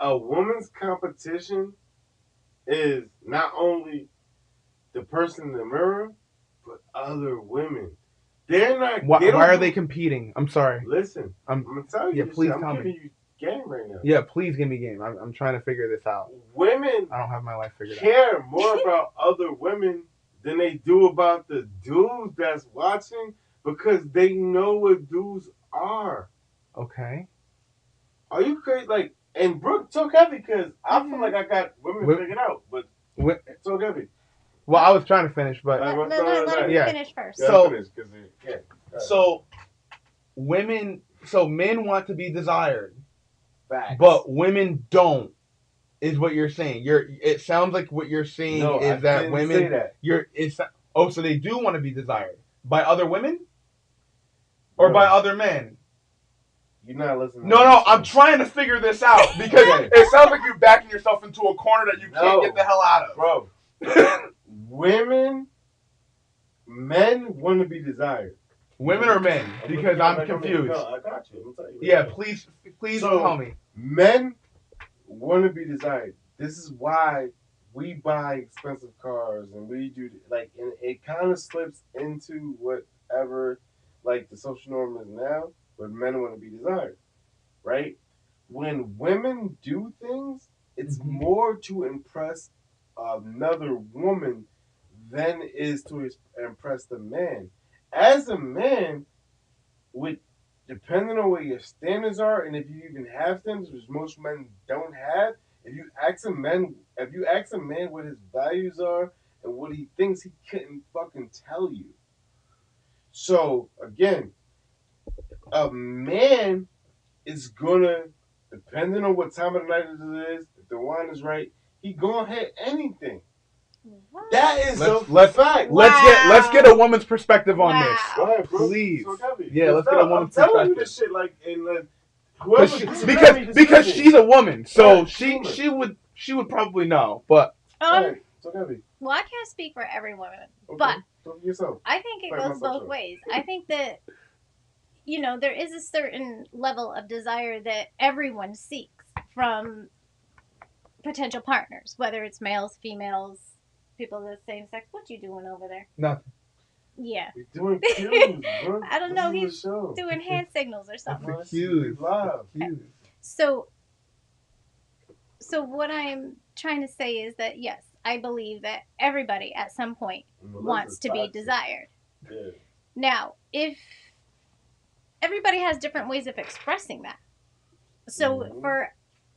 a woman's competition is not only the person in the mirror, but other women. They're not. Why are they competing? I'm sorry. Listen, I'm gonna tell you. Yeah, please I'm tell giving me. you game right now. Yeah, please give me game. I'm trying to figure this out. Women, I don't have my life figured out. Care more about other women than they do about the dudes that's watching because they know what dudes are. Okay. Are you crazy? Like, and Brooke took heavy because I feel like I got women figured out, but took heavy. Well, I was trying to finish, but let me finish first. So men want to be desired, facts. But women don't. Is what you're saying? It sounds like what you're saying is that women. So they do want to be desired by other women, or by other men. You're not listening. No, I'm trying to figure this out because it sounds like you're backing yourself into a corner that you can't get the hell out of, bro. Men want to be desired. Women or men? Because I'm confused. No, I got you. I'm tell you. Yeah, please tell me. Men want to be desired. This is why we buy expensive cars and we do and it kind of slips into whatever like the social norm is now, but men want to be desired, right? When women do things, it's more to impress another woman than is to impress the man. As a man, depending on what your standards are, and if you even have standards, which most men don't have, if you ask a man what his values are and what he thinks, he couldn't fucking tell you. So again, a man is gonna, depending on what time of the night it is, if the wine is right, he gonna hit anything. What? That is a fact. Let's get a woman's perspective on this. Go ahead, bro. Please. So yeah, let's get a woman's perspective. I'm telling you this shit because she's a woman, so she would probably know. But well, I can't speak for every woman, but I think it goes both ways. I think that there is a certain level of desire that everyone seeks from potential partners, whether it's males, females, people of the same sex. What you doing over there? Nothing. Yeah. He's doing cues, bro. I don't know. He's doing hand signals or something. It's cues. So what I'm trying to say is that yes, I believe that everybody at some point wants to be desired. Yeah. Now, if everybody has different ways of expressing that. So for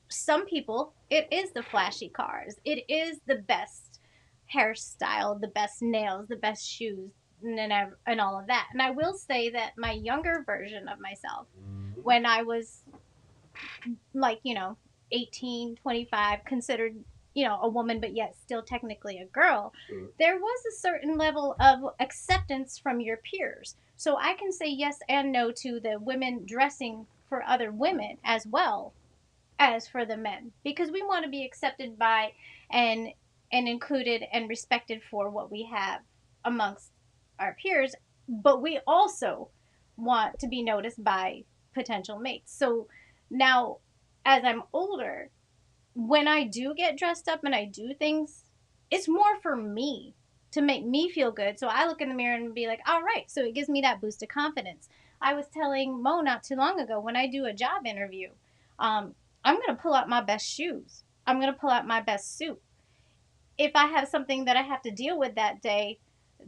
some people, it is the flashy cars. It is the best hairstyle, the best nails, the best shoes, and all of that. And I will say that my younger version of myself, when I was 18, 25, considered, a woman, but yet still technically a girl, there was a certain level of acceptance from your peers. So I can say yes and no to the women dressing for other women as well as for the men, because we want to be accepted by and and included and respected for what we have amongst our peers, but we also want to be noticed by potential mates. So now, as I'm older, when I do get dressed up and I do things, it's more for me to make me feel good. So I look in the mirror and be like, all right. So it gives me that boost of confidence. I was telling Mo not too long ago, when I do a job interview, I'm going to pull out my best shoes. I'm going to pull out my best suit. If I have something that I have to deal with that day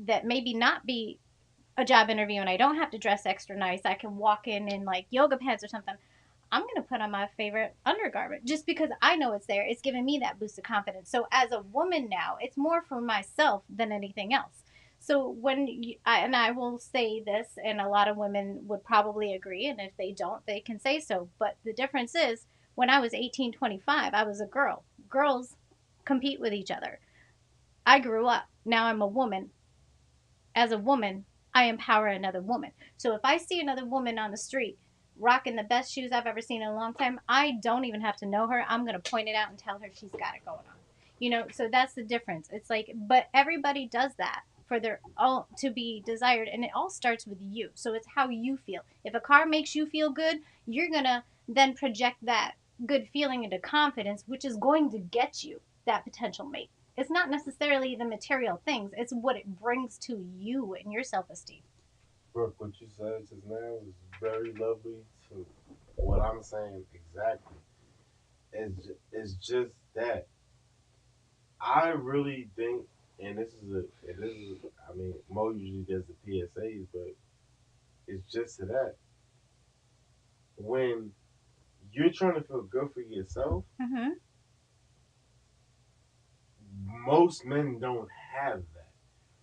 that maybe not be a job interview and I don't have to dress extra nice, I can walk in like yoga pants or something. I'm going to put on my favorite undergarment just because I know it's there. It's giving me that boost of confidence. So as a woman now, it's more for myself than anything else. So when and I will say this, and a lot of women would probably agree, and if they don't, they can say so. But the difference is, when I was 18, 25, I was a girl. Girls compete with each other. I grew up. Now I'm a woman. As a woman, I empower another woman. So if I see another woman on the street rocking the best shoes I've ever seen in a long time, I don't even have to know her. I'm going to point it out and tell her she's got it going on. So that's the difference. It's like, but everybody does that for their all to be desired, and it all starts with you. So it's how you feel. If a car makes you feel good, you're going to then project that good feeling into confidence, which is going to get you that potential mate. It's not necessarily the material things, it's what it brings to you and your self-esteem. Brooke, what you said just now is very lovely to what I'm saying exactly. It's just that I really think, and I mean, Mo usually does the PSAs, but it's just to that. When you're trying to feel good for yourself, Mm-hmm. most men don't have that,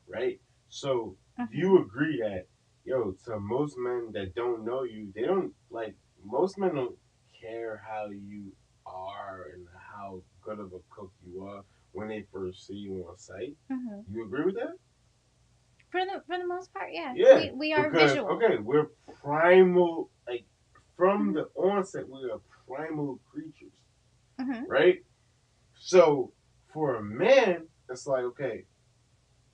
right? So do Mm-hmm. you agree that, yo, to most men that don't know you, they don't like, most men don't care how you are and how good of a cook you are when they first see you on site. Mm-hmm. You agree with that? For the most part, yeah. Yeah, We are because visual. okay, we're primal. Like from Mm-hmm. the onset, we are primal creatures, Mm-hmm. right? So for a man, it's like okay,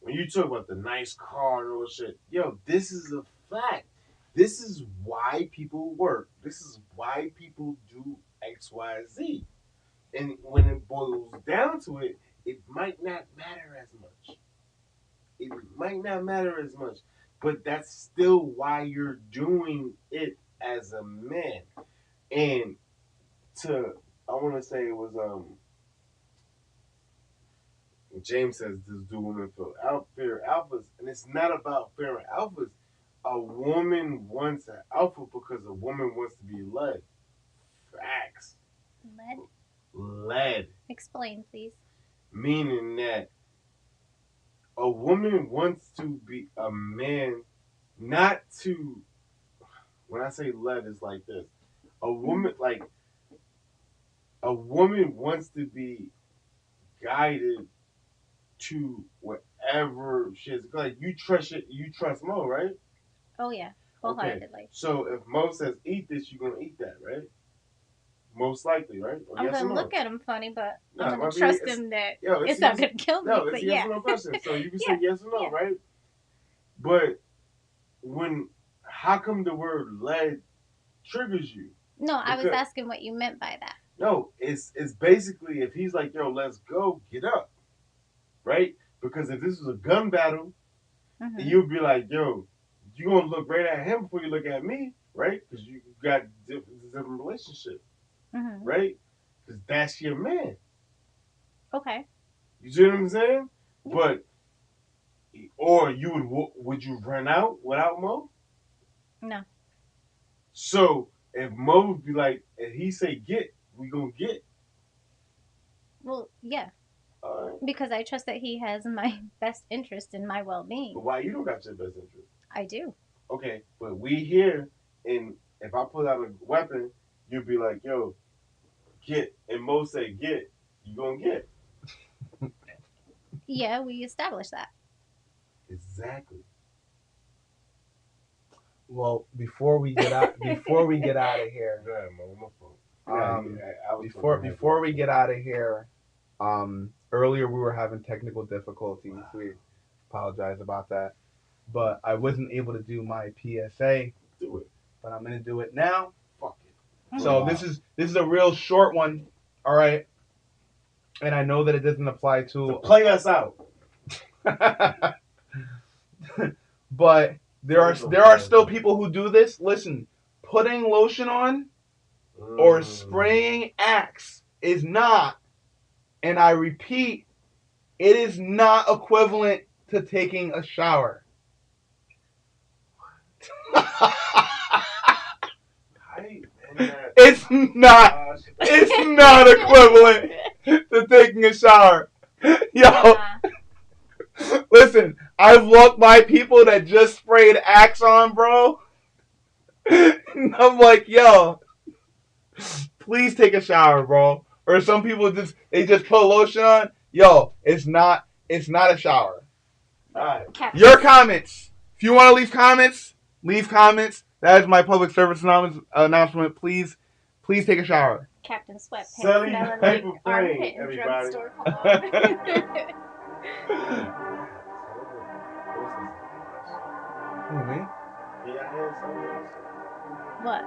when you talk about the nice car and all that shit, yo, this is a fact. This is why people work. This is why people do X, Y, Z. And when it boils down to it, it might not matter as much. It might not matter as much, but that's still why you're doing it as a man. And to, I want to say it was James says, "Does do women feel fear alphas?" And it's not about fearing alphas. A woman wants an alpha because a woman wants to be led. Facts. Lead. Led, Explain, please. meaning that a woman wants to be a man, not to. When I say led, it's like this. A Mm-hmm. woman, like a woman, wants to be guided to whatever she is. Like you trust it, you trust Mo, right? Oh yeah, Okay. wholeheartedly. So if Mo says eat this, you're gonna eat that, right? Most likely, right? Or I'm yes or gonna no? look at him funny, but I'm No, it gonna might be trust it's him that yo, it's it's a not yes. gonna kill me. No, it's But a yes yeah, or no question. So you can say yeah, yes or no, yeah. right? But when how come the word lead triggers you? No, I was Because asking what you meant by that. no, it's basically if he's like, yo, let's go, get up, right? Because if this was a gun battle, Mm-hmm. you'd be like, yo, you gonna look right at him before you look at me, right? Because you got different relationship, Mm-hmm. right? Because that's your man. Okay. You see what I'm saying? Yeah. But or you would you run out without Mo? No. So if Mo would be like, if he say get, we gonna get. Well, yeah, All right. because I trust that he has my best interest in my But well-being. why you don't got your best interest? I do. Okay, but we here, and if I pull out a weapon, you'd be like, yo, get, and Mo say get, you gonna get. Yeah, we established that. Exactly. Well, before we get out of here, Go ahead, Mo. My fault. Yeah, um, I was talking before heavy. before we get out of here, Earlier we were having technical difficulties. We apologize about that. But I wasn't able to do my PSA. Do it. But I'm gonna do it now. Fuck it. So this is a real short one. All right. And I know that it doesn't apply to So play us out. But there are still people who do this. Listen, putting lotion on or spraying Axe is not, and I repeat, it is not equivalent to taking a shower. It's not equivalent to taking a shower. Yo, listen, I've walked by people that just sprayed Axe on, bro. And I'm like, yo, please take a shower, bro. Or some people just put lotion on. Yo, it's not a shower. All right. Your comments. If you want to leave comments, leave comments. That is my public service announcement. Please take a shower. Captain Sweatpants. Selling smelling paper like plane, armpit and everybody. drugstore cologne. Who, me? What?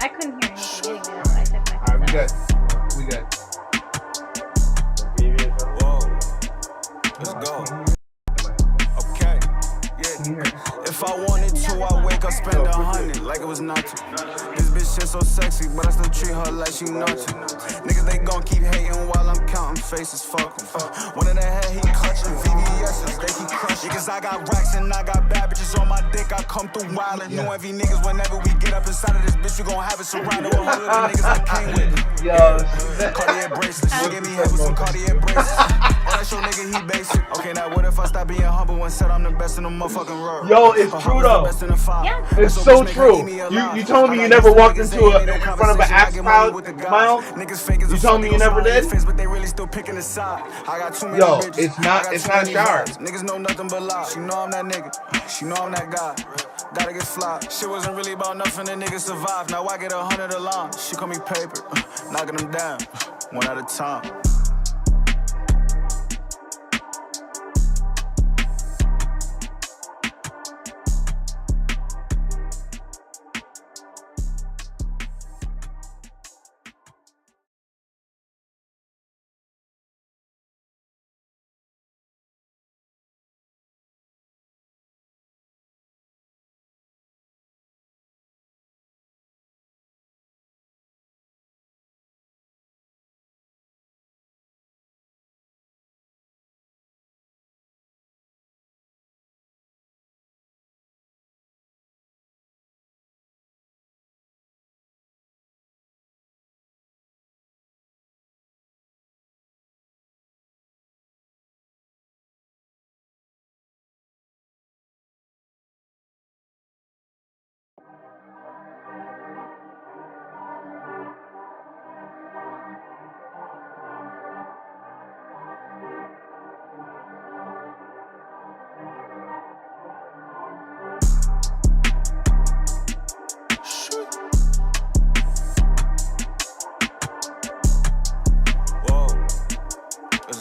I couldn't hear anything anyway. That's why I took my Alright, headset we good. Whoa, let's go. Okay, yeah. If I wanted to, I wake up, spend 100 like it was nothing. This bitch shit so sexy, but I still treat her like she nothing. Niggas, they gon' keep hating while I'm counting faces, fuck 'em. One in the head, he clutching VVS's, they keep crushing. Cause I got racks and I got bad bitches on my dick, I come through wildin'. New envy niggas, whenever we get up inside of this bitch, we gon' have it surrounded with all of the niggas I came with. Yo, Cartier bracelets, she gave me head with some Cartier bracelets. Oh, that show nigga, he basic. Okay, now what if I stop being humble and said I'm the best in the motherfucking world? yo, it's true though. Yeah. It's so true. You told me you never walked in front of an Axe crowd, Myles? You told me you never did? Yo, it's not a shower. Niggas know nothing but lies. She know I'm that nigga. She know I'm that guy. Gotta get fly. Shit wasn't really about nothing. The niggas survived. Now I get 100 a line. She call me paper. Knocking them down. One at a time.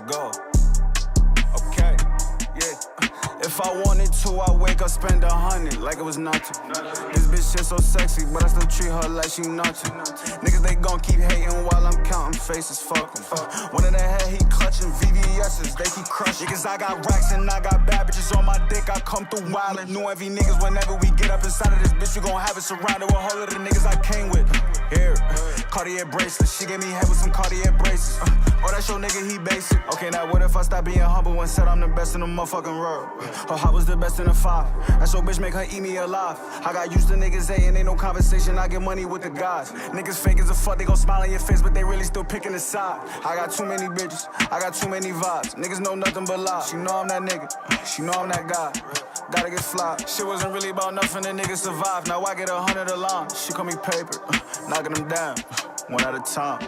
Go. Okay, yeah. If I wanted to, I wake up, spend 100 like it was nothing. This bitch shit so sexy, but I still treat her like she nothing. Niggas, they gon' keep hating while I'm counting faces, fuck 'em. One in the head, he clutching VVS's, they keep crushing. Cause I got racks and I got bad bitches on my dick, I come through wildin'. New envy niggas, whenever we get up inside of this bitch, we gon' have it surrounded with all of the niggas I came with. Here, Cartier bracelets, she gave me head with some Cartier bracelets. Oh, that show nigga, he basic. Okay, now what if I stop being humble and said I'm the best in the motherfucking world? Oh, I was the best in the 5. That show bitch make her eat me alive. I got used to niggas hating, ain't no conversation, I get money with the guys. Niggas fake as a fuck, they gon' smile on your face, but they really still picking a side. I got too many bitches, I got too many vibes. Niggas know nothing but lies. She know I'm that nigga, she know I'm that guy. Gotta get fly. Shit wasn't really about nothing, the niggas survived. Now I get 100 a line. She call me paper, knocking them down, one at a time.